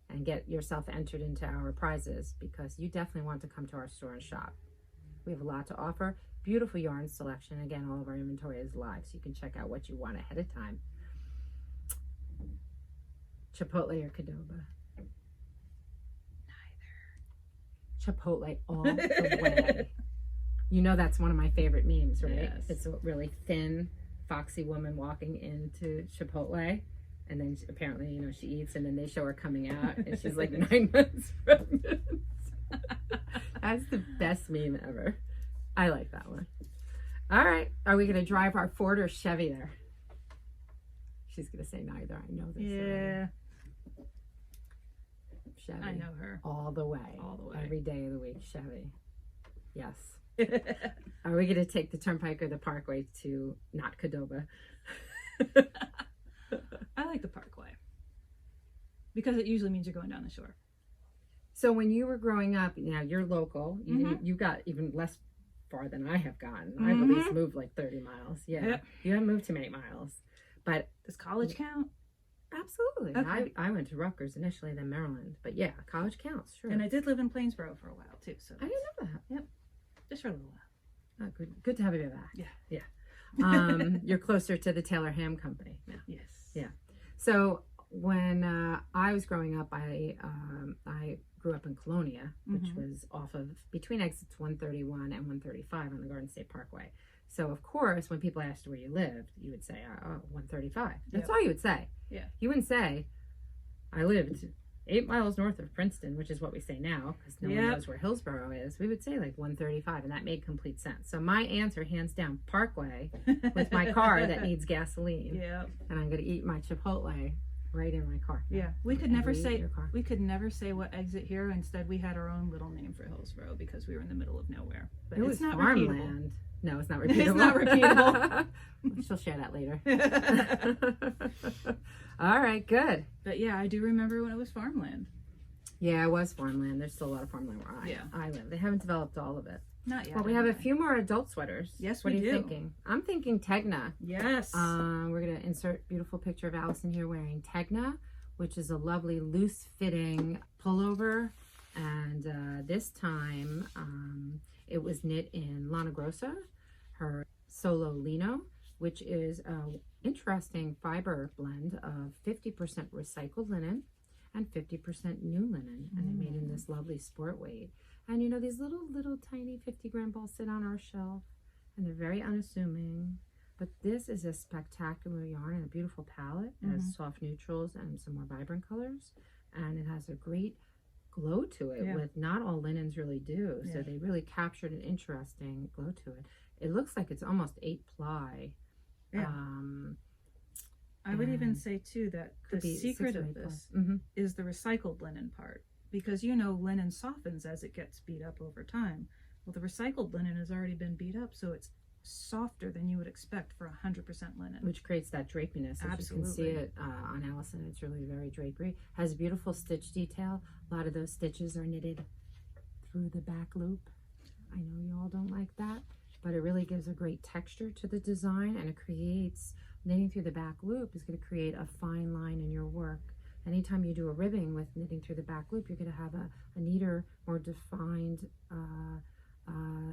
and get yourself entered into our prizes because you definitely want to come to our store and shop. We have a lot to offer. Beautiful yarn selection. Again, all of our inventory is live, so you can check out what you want ahead of time. Chipotle or Qdoba? Chipotle all the way. You know that's one of my favorite memes, right? Yes. It's a really thin, foxy woman walking into Chipotle, and then apparently, you know, she eats, and then they show her coming out, and she's like 9 months pregnant. That's the best meme ever. I like that one. All right, are we going to drive our Ford or Chevy there? She's going to say neither. I know this. Yeah. Chevy. I know her. All the way. All the way. Every day of the week, Chevy. Yes. Are we going to take the Turnpike or the Parkway to not Qdoba? I like the Parkway. Because it usually means you're going down the shore. So when you were growing up, now you're local. You got even less far than I have gotten. I've at least moved like 30 miles. Yeah. Yep. You haven't moved to 8 miles. But does college count? Absolutely. Okay. I went to Rutgers initially, then Maryland. But yeah, college counts, sure. And I did live in Plainsboro for a while too. So I didn't know that. Yep. Just for a little while. Oh, good to have you back. Yeah. Yeah. You're closer to the Taylor Ham Company now. Yes. Yeah. So when I was growing up, I grew up in Colonia, which was off of between exits 131 and 135 on the Garden State Parkway. So of course, when people asked where you lived, you would say, "Oh, 135." That's all you would say. Yeah. You wouldn't say, "I lived 8 miles north of Princeton," which is what we say now because no one knows where Hillsborough is. We would say like 135, and that made complete sense. So my answer, hands down, Parkway, with my car that needs gasoline. Yeah. And I'm going to eat my Chipotle right in my car. Yeah. We could never say what exit here. Instead, we had our own little name for Hillsborough because we were in the middle of nowhere. But it was it's not farmland. repeatable. No, it's not repeatable. It's not repeatable. She'll share that later. All right, good. But yeah, I do remember when it was farmland. Yeah, it was farmland. There's still a lot of farmland where I live. They haven't developed all of it. Not yet. Well, we have a few more adult sweaters. Yes, what we are you do. thinking? I'm thinking Techno. Yes. We're going to insert a beautiful picture of Alison here wearing Techno, which is a lovely loose-fitting pullover. And this time it was knit in Lana Grossa, her solo Lino, which is an interesting fiber blend of 50% recycled linen and 50% new linen. And they made in this lovely sport weight. And you know, these little tiny 50-gram balls sit on our shelf and they're very unassuming. But this is a spectacular yarn and a beautiful palette. It has soft neutrals and some more vibrant colors. And it has a great glow to it with not all linens really do. So they really captured an interesting glow to it. It looks like it's almost 8-ply. Yeah. I would even say too that the secret of this is the recycled linen part, because you know linen softens as it gets beat up over time. Well, the recycled linen has already been beat up, so it's softer than you would expect for 100% linen, which creates that drapiness. As you can see it on Alison, it's really very drapery. Has beautiful stitch detail. A lot of those stitches are knitted through the back loop. I know you all don't like that, but it really gives a great texture to the design, and it creates, knitting through the back loop is going to create a fine line in your work. Anytime you do a ribbing with knitting through the back loop, you're going to have a neater, more defined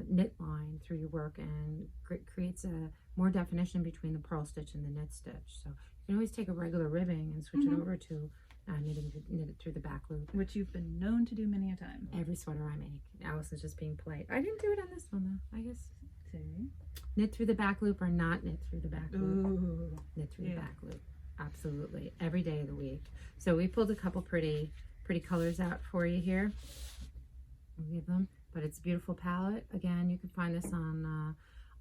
knit line through your work, and creates a more definition between the purl stitch and the knit stitch. So you can always take a regular ribbing and switch it over to knit it through the back loop. Which you've been known to do many a time. Every sweater I make. Alison's just being polite. I didn't do it on this one though, I guess. See? Knit through the back loop or not knit through the back loop. Ooh. Knit through the back loop. Absolutely. Every day of the week. So we pulled a couple pretty colors out for you here. We'll give them. But it's a beautiful palette. Again, you can find this on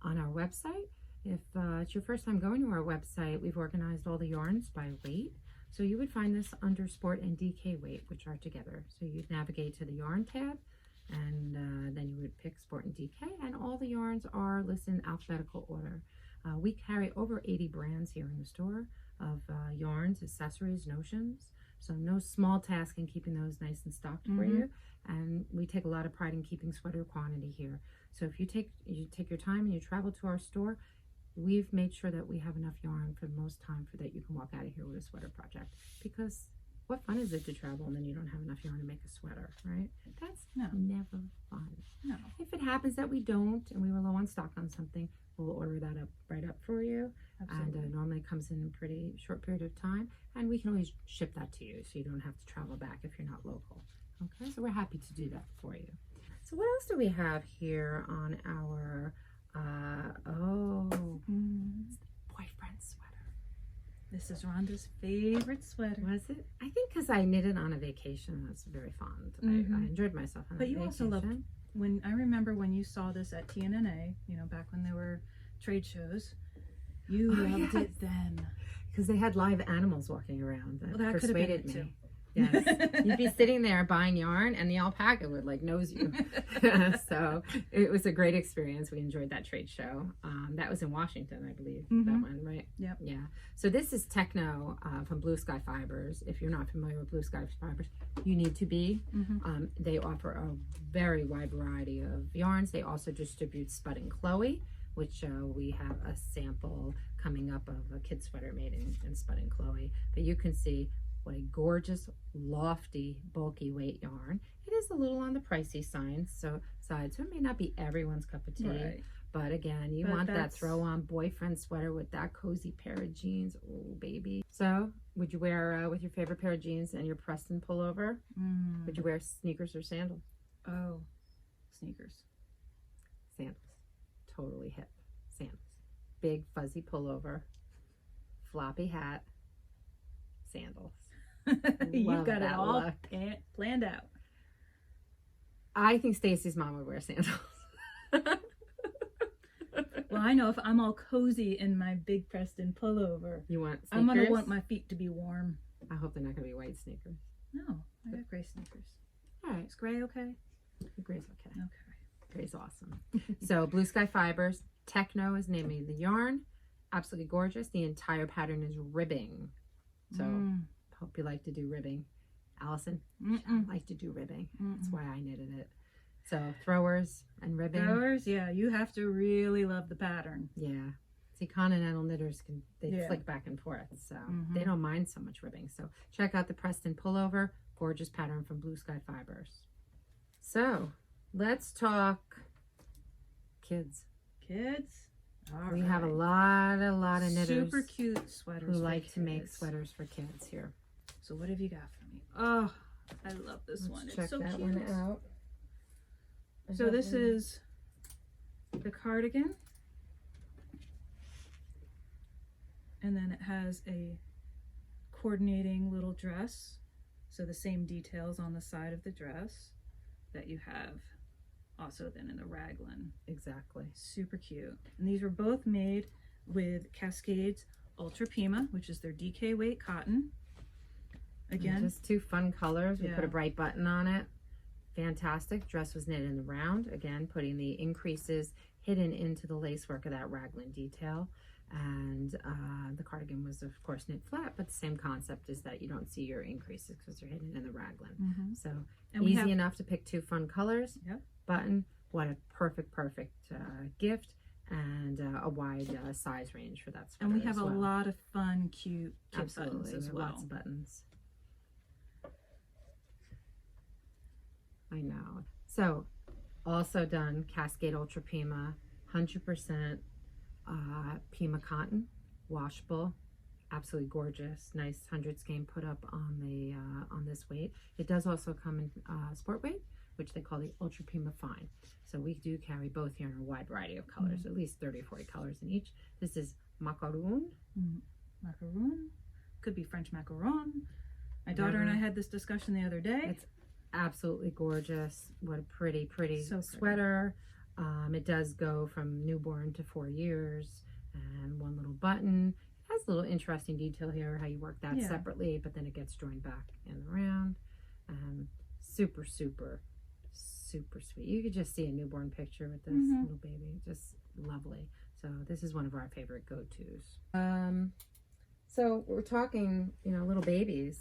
our website. If it's your first time going to our website, we've organized all the yarns by weight. So you would find this under Sport and DK weight, which are together. So you'd navigate to the yarn tab, and then you would pick Sport and DK, and all the yarns are listed in alphabetical order. We carry over 80 brands here in the store of yarns, accessories, notions. So no small task in keeping those nice and stocked for you. And we take a lot of pride in keeping sweater quantity here. So if you take your time and you travel to our store, we've made sure that we have enough yarn for the most time for that you can walk out of here with a sweater project. Because what fun is it to travel and then you don't have enough yarn to make a sweater, right? That's never fun. No. If it happens that we don't and we were low on stock on something, we'll order that right up for you. Absolutely. And normally it comes in a pretty short period of time, and we can always ship that to you so you don't have to travel back if you're not local. Okay, so we're happy to do that for you. So what else do we have here on our it's the boyfriend sweater. This is Rhonda's favorite sweater. Was it? I think because I knit it on a vacation. I was very fond. I enjoyed myself on that vacation. But you also loved, I remember when you saw this at TNNA, back when there were trade shows, you loved it then. Because they had live animals walking around. That persuaded me. Too. Yes. You'd be sitting there buying yarn and the alpaca would nose you. So it was a great experience. We enjoyed that trade show. That was in Washington, I believe. That one, right? Yep. Yeah. So this is Techno from Blue Sky Fibers. If you're not familiar with Blue Sky Fibers, you need to be. They offer a very wide variety of yarns. They also distribute Spud and Chloe, which we have a sample coming up of a kid sweater made in Spud and Chloe. But you can see what a gorgeous, lofty, bulky weight yarn. It is a little on the pricey side, so it may not be everyone's cup of tea. Right. But again, you want that throw-on boyfriend sweater with that cozy pair of jeans. Oh, baby. So, would you wear with your favorite pair of jeans and your Preston pullover? Would you wear sneakers or sandals? Oh, sneakers. Sandals. Totally hip. Sandals. Big fuzzy pullover, floppy hat, sandals. You've got it all planned out. I think Stacy's mom would wear sandals. Well, I know if I'm all cozy in my big Preston pullover, you want sneakers? I'm gonna want my feet to be warm. I hope they're not gonna be white sneakers. No, I got gray sneakers. All right, is gray okay? Gray's okay. Okay. Gray's awesome. So Blue Sky Fibers, Techno is naming the yarn. Absolutely gorgeous. The entire pattern is ribbing. So hope you like to do ribbing. Alison, I like to do ribbing. That's why I knitted it. So throwers and ribbing. Throwers, yeah, you have to really love the pattern. Yeah. See, continental knitters flick back and forth, so they don't mind so much ribbing. So check out the Preston pullover, gorgeous pattern from Blue Sky Fibers. So let's talk kids. Kids? We have a lot of knitters. Super cute sweaters who like to make sweaters for kids here. So what have you got for me? Oh, I love this one. Check it's so that cute. one out. So this is the cardigan. And then it has a coordinating little dress. So the same details on the side of the dress that you have also then in the raglan. Exactly. Super cute. And these were both made with Cascades Ultra Pima, which is their DK weight cotton. Again, just two fun colors. We put a bright button on it. Fantastic. Dress was knit in the round. Again, putting the increases hidden into the lacework of that raglan detail. And the cardigan was, of course, knit flat, but the same concept is that you don't see your increases because they're hidden in the raglan. So easy enough to pick two fun colors. Button what a perfect gift, and a wide size range for that sweater. And we have as well. a lot of fun, cute Absolutely. buttons as well. Lots of buttons. I know. So, also done Cascade Ultra Pima, 100% Pima cotton, washable, absolutely gorgeous. Nice 100 skein put up on the on this weight. It does also come in sport weight, which they call the Ultra Pima Fine. So we do carry both here in a wide variety of colors, at least 30 or 40 colors in each. This is macaroon. Macaroon. Could be French macaron. My daughter and I had this discussion the other day. It's absolutely gorgeous. What a pretty So sweater. It does go from newborn to 4 years, and one little button. It has a little interesting detail here, how you work that separately, but then it gets joined back and around. Super sweet. You could just see a newborn picture with this little baby. Just lovely. So this is one of our favorite go-tos. So we're talking, little babies.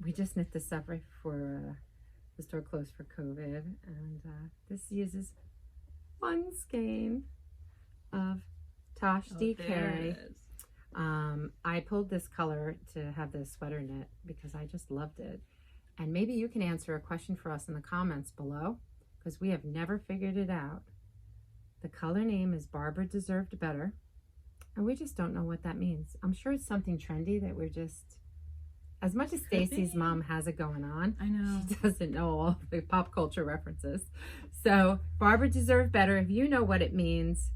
We just knit this up right before the store closed for COVID, and this uses one skein of Tosh DK. There it is. I pulled this color to have this sweater knit because I just loved it. And maybe you can answer a question for us in the comments below, because we have never figured it out. The color name is Barbara Deserved Better, and we just don't know what that means. I'm sure it's something trendy that we're just, as much as Stacy's mom has it going on, I know. she doesn't know all the pop culture references. So Barbara Deserved Better, if you know what it means,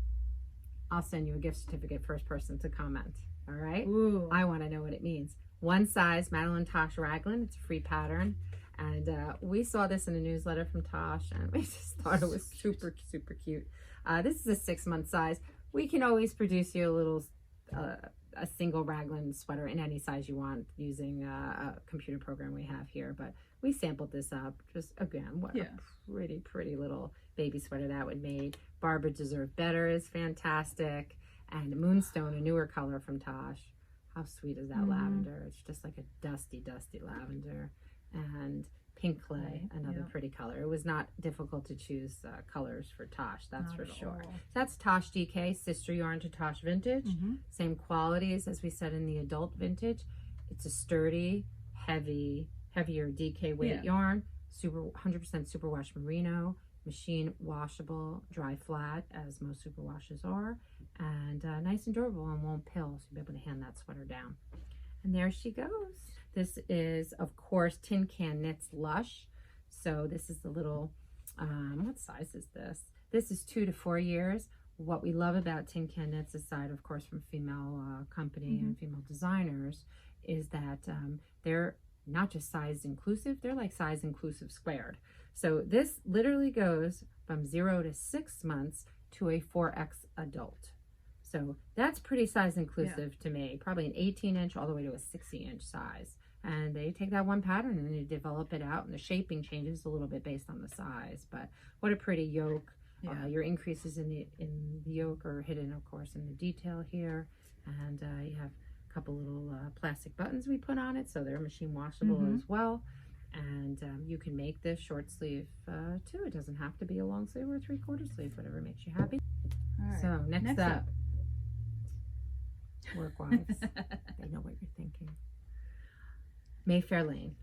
I'll send you a gift certificate, first person to comment. All right? Ooh. I want to know what it means. One size, Madeline Tosh Raglan. It's a free pattern. And we saw this in a newsletter from Tosh, and we just thought it was super cute. This is a 6-month size. We can always produce you a little, a single raglan sweater in any size you want using a computer program we have here. But we sampled this up. Just, again, what a pretty little baby sweater that would made. Barbara Deserved Better is fantastic. And Moonstone, a newer color from Tosh. How sweet is that lavender? It's just like a dusty lavender. And Pink Clay, another pretty color. It was not difficult to choose colors for Tosh, that's for sure. That's Tosh DK, sister yarn to Tosh Vintage. Same qualities as we said in the adult vintage. It's a sturdy, heavier DK weight yarn, 100% superwash merino, machine washable, dry flat, as most superwashes are, and nice and durable and won't pill, so you'll be able to hand that sweater down. And there she goes. This is, of course, Tin Can Knits Lush. So this is the little, what size is this? This is 2 to 4 years. What we love about Tin Can Knits, aside, of course, from female company and female designers, is that they're not just size inclusive, they're like size inclusive squared. So this literally goes from 0 to 6 months to a 4X adult. So that's pretty size inclusive to me. Probably an 18-inch all the way to a 60-inch size. And they take that one pattern and they develop it out, and the shaping changes a little bit based on the size. But what a pretty yoke. Your increases in the yoke are hidden, of course, in the detail here. And you have a couple little plastic buttons we put on it, so they're machine washable as well. And you can make this short sleeve too. It doesn't have to be a long sleeve or a 3/4 sleeve, whatever makes you happy. All right. So next up. Work wives. They know what you're thinking. Mayfair Lane.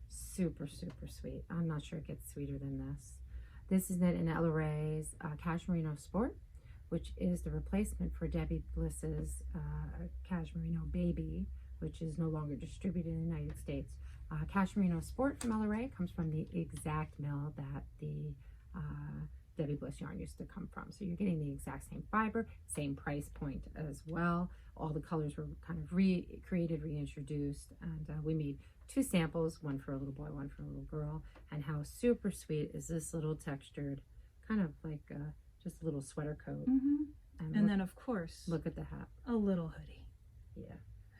Super sweet. I'm not sure it gets sweeter than this. This is knit in LRA's Cashmere Sport, which is the replacement for Debbie Bliss's Cashmere Baby, which is no longer distributed in the United States. Cashmere Sport from LRA comes from the exact mill that the Debbie Bliss yarn used to come from. So you're getting the exact same fiber, same price point as well. All the colors were kind of recreated, reintroduced, and we made 2 samples, one for a little boy, one for a little girl. And how super sweet is this little textured, kind of like just a little sweater coat. And then, of course, look at the hat. A little hoodie. Yeah.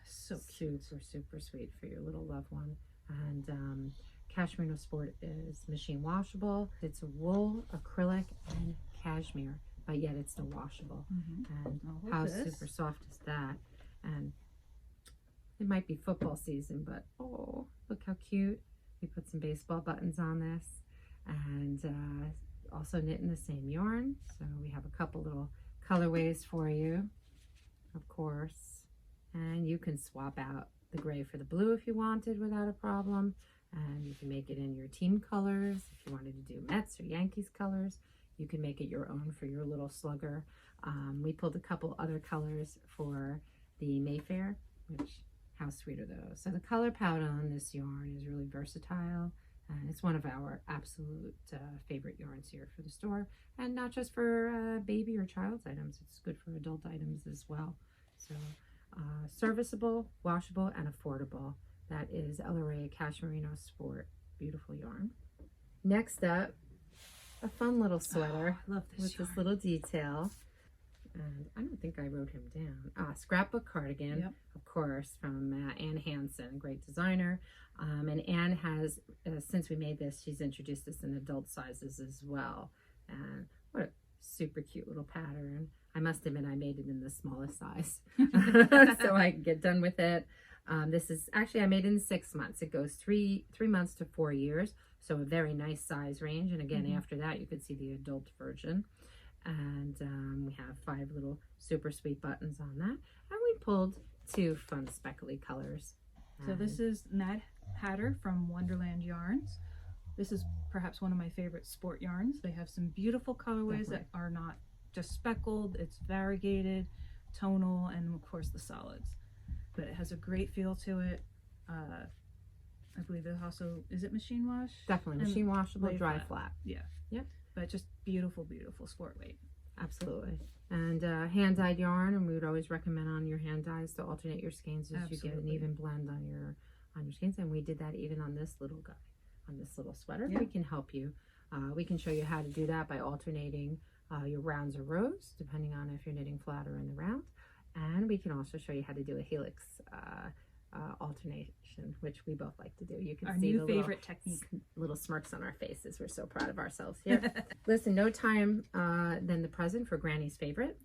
So cute. Super sweet for your little loved one. And Cashmere Sport is machine washable. It's a wool, acrylic, and cashmere, but yet it's still washable. And how super soft is that? And it might be football season, but oh, look how cute. We put some baseball buttons on this, and also knit in the same yarn. So we have a couple little colorways for you, of course. And you can swap out the gray for the blue if you wanted without a problem. And you can make it in your team colors. If you wanted to do Mets or Yankees colors, you can make it your own for your little slugger. We pulled a couple other colors for the Mayfair, which, how sweet are those? So the color palette on this yarn is really versatile. And it's one of our absolute favorite yarns here for the store. And not just for baby or child's items, it's good for adult items as well. So serviceable, washable, and affordable. That is LRA Cashmere Sport. Beautiful yarn. Next up, a fun little sweater. I love this with yarn. this little detail. And I don't think I wrote him down. Scrapbook Cardigan, Yep. of course, from Ann Hansen, great designer. And Ann has, since we made this, she's introduced this in adult sizes as well. And what a super cute little pattern. I must admit I made it in the smallest size so I can get done with it. This is actually, I made it in 6 months. It goes three months to 4 years. So a very nice size range. And again, after that, you could see the adult version. And we have 5 little super sweet buttons on that. And we pulled 2 fun speckly colors. So this is Mad Hatter from Wonderland Yarns. This is perhaps one of my favorite sport yarns. They have some beautiful colorways that are not just speckled. It's variegated, tonal, and of course the solids. But it has a great feel to it. I believe it also, is it machine wash? Definitely machine washable, dry flat. Yeah. Yep. But just beautiful, beautiful sport weight. Absolutely. And hand dyed yarn, and we would always recommend on your hand dyes to alternate your skeins as you get an even blend on your skeins. And we did that even on this little guy, on this little sweater. Yeah. We can help you. We can show you how to do that by alternating your rounds or rows, depending on if you're knitting flat or in the round. And we can also show you how to do a helix alternation, which we both like to do. You can Our see new the favorite technique. little smirks on our faces. We're so proud of ourselves here. Listen, no time than the present for Granny's favorite.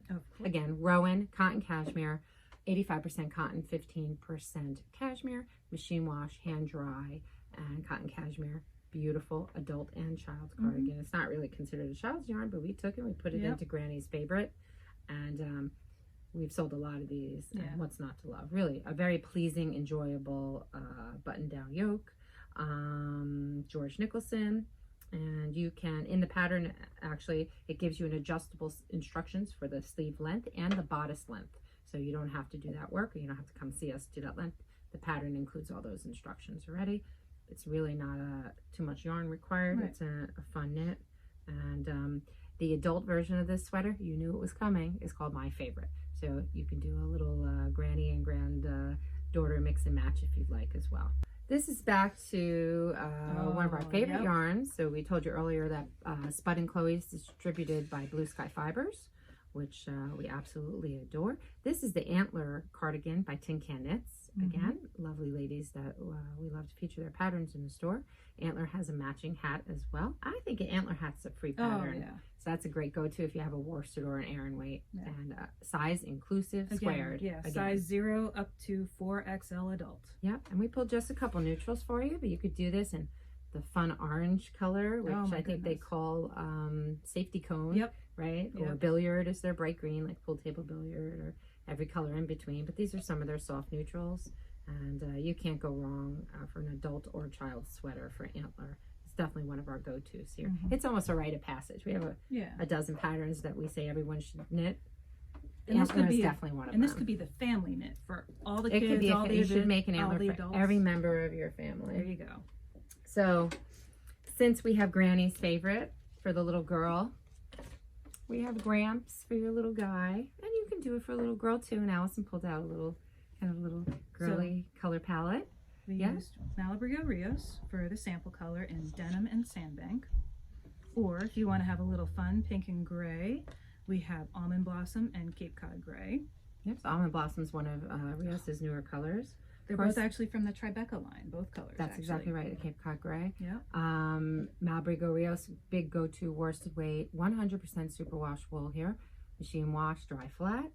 Again, Rowan cotton cashmere, 85% cotton, 15% cashmere, machine wash, hand dry, and cotton cashmere. Beautiful adult and child cardigan. It's not really considered a child's yarn, but we took it, we put it into Granny's favorite, and we've sold a lot of these. And what's not to love? Really, a very pleasing, enjoyable button-down yoke. George Nicholson, and you can, in the pattern, actually, it gives you an adjustable instructions for the sleeve length and the bodice length. So you don't have to do that work, or you don't have to come see us do that length. The pattern includes all those instructions already. It's really not too much yarn required. It's a fun knit. And the adult version of this sweater, you knew it was coming, is called My Favorite. So you can do a little granny and granddaughter mix and match if you'd like as well. This is back to one of our favorite yarns. So we told you earlier that Spud and Chloe is distributed by Blue Sky Fibers, which we absolutely adore. This is the Antler Cardigan by Tin Can Knits. Again, lovely ladies that we love to feature their patterns in the store. Antler has a matching hat as well. I think an Antler hat's a free pattern. So that's a great go-to if you have a worsted or an Aran weight. And size inclusive, squared. Size 0 up to 4XL adult. Yep, and we pulled just a couple neutrals for you, but you could do this in the fun orange color, which I think they call safety cone, right? Or billiard is their bright green, like pool table billiard, or every color in between. But these are some of their soft neutrals, and you can't go wrong for an adult or child sweater for Antler. It's definitely one of our go-tos here. It's almost a rite of passage. We have a dozen patterns that we say everyone should knit. And this could be definitely one of them. And this them. could be the family knit for all the It kids, could be all the you should make an all Antler the for adults. every member of your family. There you go. So, since we have Granny's favorite for the little girl, we have Gramps for your little guy, and you can do it for a little girl too. And Alison pulled out a little girly color palette. We used Malabrigo Rios for the sample color in denim and sandbank. Or if you want to have a little fun, pink and gray, we have Almond Blossom and Cape Cod Gray. Yep, so Almond Blossom is one of Rios's newer colors. They're both actually from the Tribeca line, both colors. That's exactly right, the Cape Cod Gray. Yeah. Malabrigo Rios, big go-to worsted weight, 100% superwash wool here, machine wash, dry flat.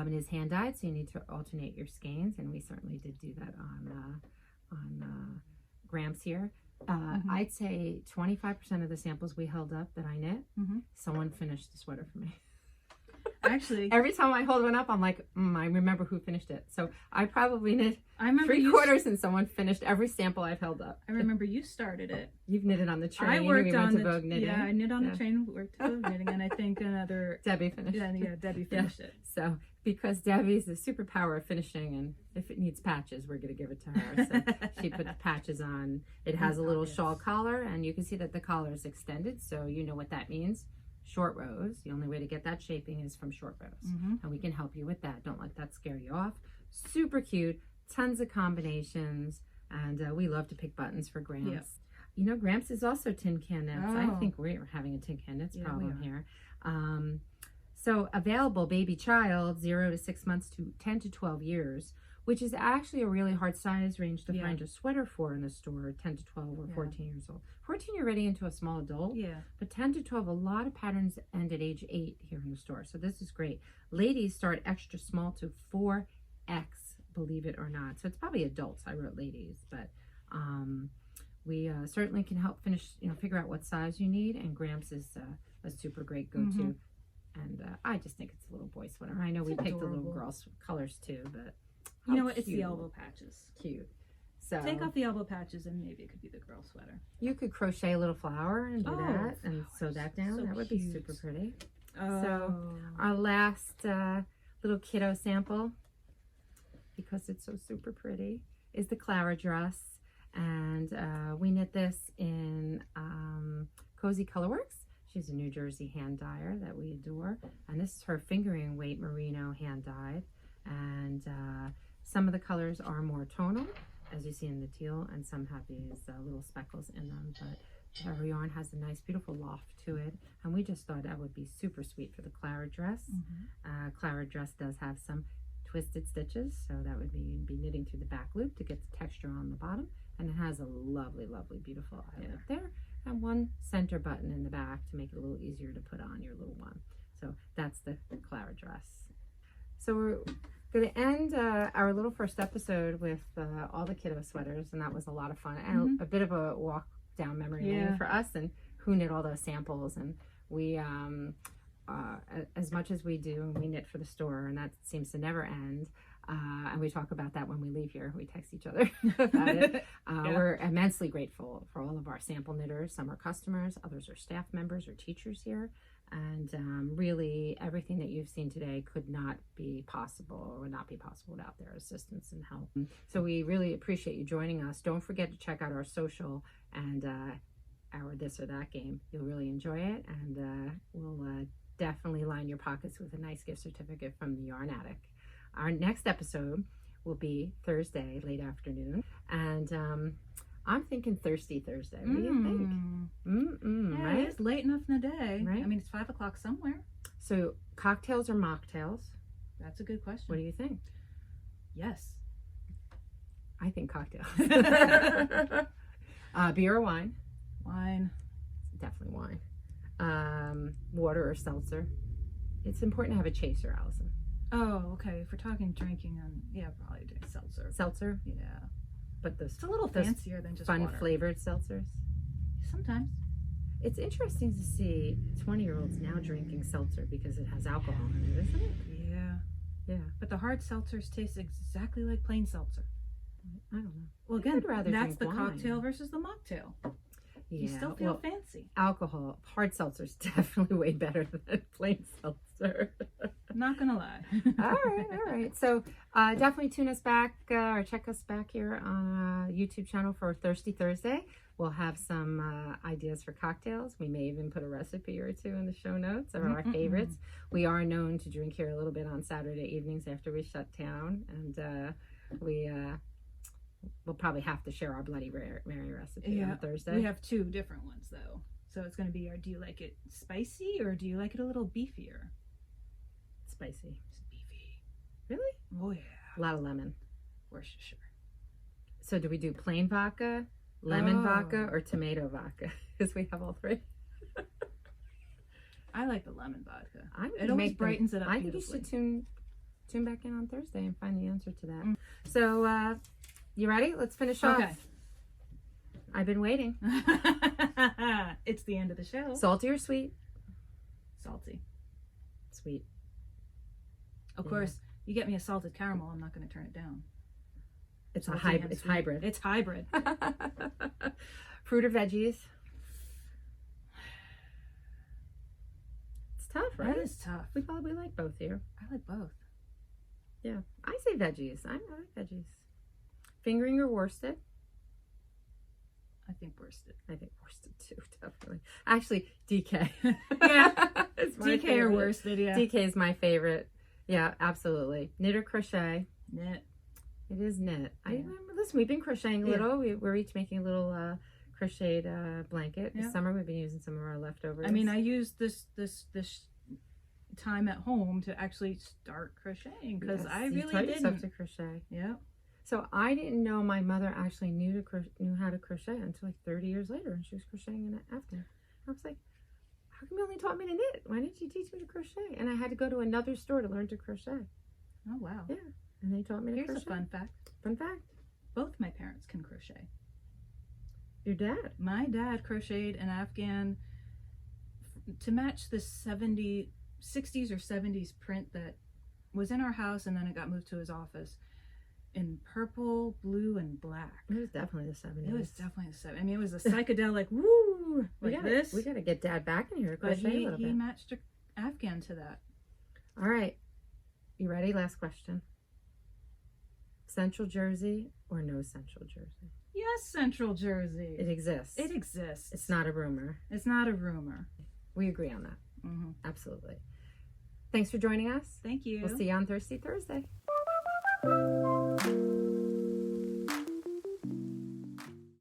It is hand dyed, so you need to alternate your skeins, and we certainly did do that on Gramps here. I'd say 25% of the samples we held up that I knit, someone finished the sweater for me. Actually, every time I hold one up, I'm like, I remember who finished it. So I probably knit I remember 3/4 and someone finished every sample I've held up. I remember you started it. You've knitted on the train. I worked on the Vogue knitting. Yeah, I knit on the train, worked Vogue knitting, and I think another Debbie finished. Yeah, Debbie finished it. So because Debbie's the superpower of finishing, and if it needs patches, we're going to give it to her. So she put the patches on. It has a little shawl collar, and you can see that the collar is extended, so you know what that means. Short rows. The only way to get that shaping is from short rows, and we can help you with that. Don't let that scare you off. Super cute, tons of combinations, and we love to pick buttons for Gramps. Yep. You know, Gramps is also tin can knits. Oh. I think we're having a tin can knits problem we here. So available baby child 0 to 6 months to 10 to 12 years, which is actually a really hard size range to find a sweater for in a store. 10 to 12 or 14 years old. 14 you're ready into a small adult. Yeah. But 10 to 12, a lot of patterns end at age 8 here in the store. So this is great. Ladies start extra small to 4X, believe it or not. So it's probably adults. I wrote ladies, but we certainly can help figure out what size you need. And Gramps is a super great go-to. And I just think it's a little boy sweater. I know we picked the little girls colors too, but you know what? It's the elbow patches. Cute. So take off the elbow patches and maybe it could be the girl sweater. You could crochet a little flower and do that and sew that down. So that would be super pretty. Oh. So our last little kiddo sample, because it's so super pretty, is the Clara Dress. And we knit this in Cozy Colorworks. She's a New Jersey hand dyer that we adore. And this is her fingering weight merino hand dyed. And some of the colors are more tonal, as you see in the teal, and some have these little speckles in them. But her yarn has a nice, beautiful loft to it. And we just thought that would be super sweet for the Clara Dress. Clara Dress does have some twisted stitches, so that would be knitting through the back loop to get the texture on the bottom. And it has a lovely, lovely, beautiful eyelet there. And one center button in the back to make it a little easier to put on your little one. So that's the Clara Dress. So we're going to end our little first episode with all the kiddo sweaters, and that was a lot of fun. And a bit of a walk down memory lane for us, and who knit all those samples. And we, as much as we do, we knit for the store, and that seems to never end. And we talk about that when we leave here. We text each other about it. We're immensely grateful for all of our sample knitters. Some are customers, others are staff members or teachers here. And really, everything that you've seen today could not be possible or would not be possible without their assistance and help. So we really appreciate you joining us. Don't forget to check out our social and our This or That game. You'll really enjoy it, and we'll definitely line your pockets with a nice gift certificate from the Yarn Attic. Our next episode will be Thursday, late afternoon, and I'm thinking Thirsty Thursday. What do you think? Yeah, right? it's late enough in the day. Right? I mean, it's 5 o'clock somewhere. So, cocktails or mocktails? That's a good question. What do you think? Yes. I think cocktails. Beer or wine? Wine. Definitely wine. Water or seltzer? It's important to have a chaser, Alison. Oh, okay. If we're talking drinking, probably drink seltzer. Seltzer? Yeah. But It's a little fancier than just fun water. flavored seltzers? Sometimes. It's interesting to see 20-year-olds now drinking seltzer because it has alcohol in it, isn't it? Yeah. Yeah. But the hard seltzers taste exactly like plain seltzer. I don't know. Well, again, rather that's drink the wine. cocktail versus the mocktail. Yeah, You still feel fancy. Alcohol, hard seltzer is definitely way better than plain seltzer. Not gonna lie. all right. So definitely tune us back or check us back here on YouTube channel for Thirsty Thursday. We'll have some ideas for cocktails. We may even put a recipe or two in the show notes of our favorites. We are known to drink here a little bit on Saturday evenings after we shut down, and we'll probably have to share our Bloody Mary recipe on Thursday. We have 2 different ones though. So it's going to be do you like it spicy or do you like it a little beefier? Spicy. It's beefy. Really? Oh yeah. A lot of lemon. For sure. So do we do plain vodka, lemon vodka, or tomato vodka? Because we have all 3. I like the lemon vodka. It always brightens it up. I think you should tune back in on Thursday and find the answer to that. So you ready? Let's finish off. Okay. I've been waiting. It's the end of the show. Salty or sweet? Salty. Sweet. Of course, you get me a salted caramel, I'm not going to turn it down. It's Salty a hybrid. and It's sweet. hybrid. It's hybrid. Fruit or veggies? It's tough, right? That is tough. We probably like both here. I like both. Yeah. I say veggies. I like veggies. Fingering or worsted? I think worsted. I think worsted too, definitely. Actually, DK. Yeah. It's my DK or favorite. worsted, yeah. DK is my favorite. Yeah, absolutely. Knit or crochet? Knit. It is knit. I Yeah. remember. Listen, we've been crocheting a Yeah. little. We're each making a little crocheted blanket. Yeah. This summer we've been using some of our leftovers. I mean, I used this time at home to actually start crocheting because Yes, I you really taught yourself didn't. to crochet. Yeah. So I didn't know my mother actually knew how to crochet until like 30 years later, and she was crocheting in an Afghan. I was like, how come you only taught me to knit? Why didn't you teach me to crochet? And I had to go to another store to learn to crochet. Oh wow. Yeah, and they taught me to Here's crochet. a fun fact. Fun fact. Both my parents can crochet. Your dad. My dad crocheted an Afghan to match the 60s or 70s print that was in our house, and then it got moved to his office in purple, blue, and black. It was definitely the 70s. It was definitely the 70s. I mean, it was a psychedelic, woo, like this. We gotta get Dad back in here to But crochet a little he bit. matched an Afghan to that. All right, you ready? Last question. Central Jersey or no Central Jersey? Yes, Central Jersey. It exists. It exists. It's not a rumor. It's not a rumor. We agree on that. Mm-hmm. Absolutely. Thanks for joining us. Thank you. We'll see you on Thirsty Thursday.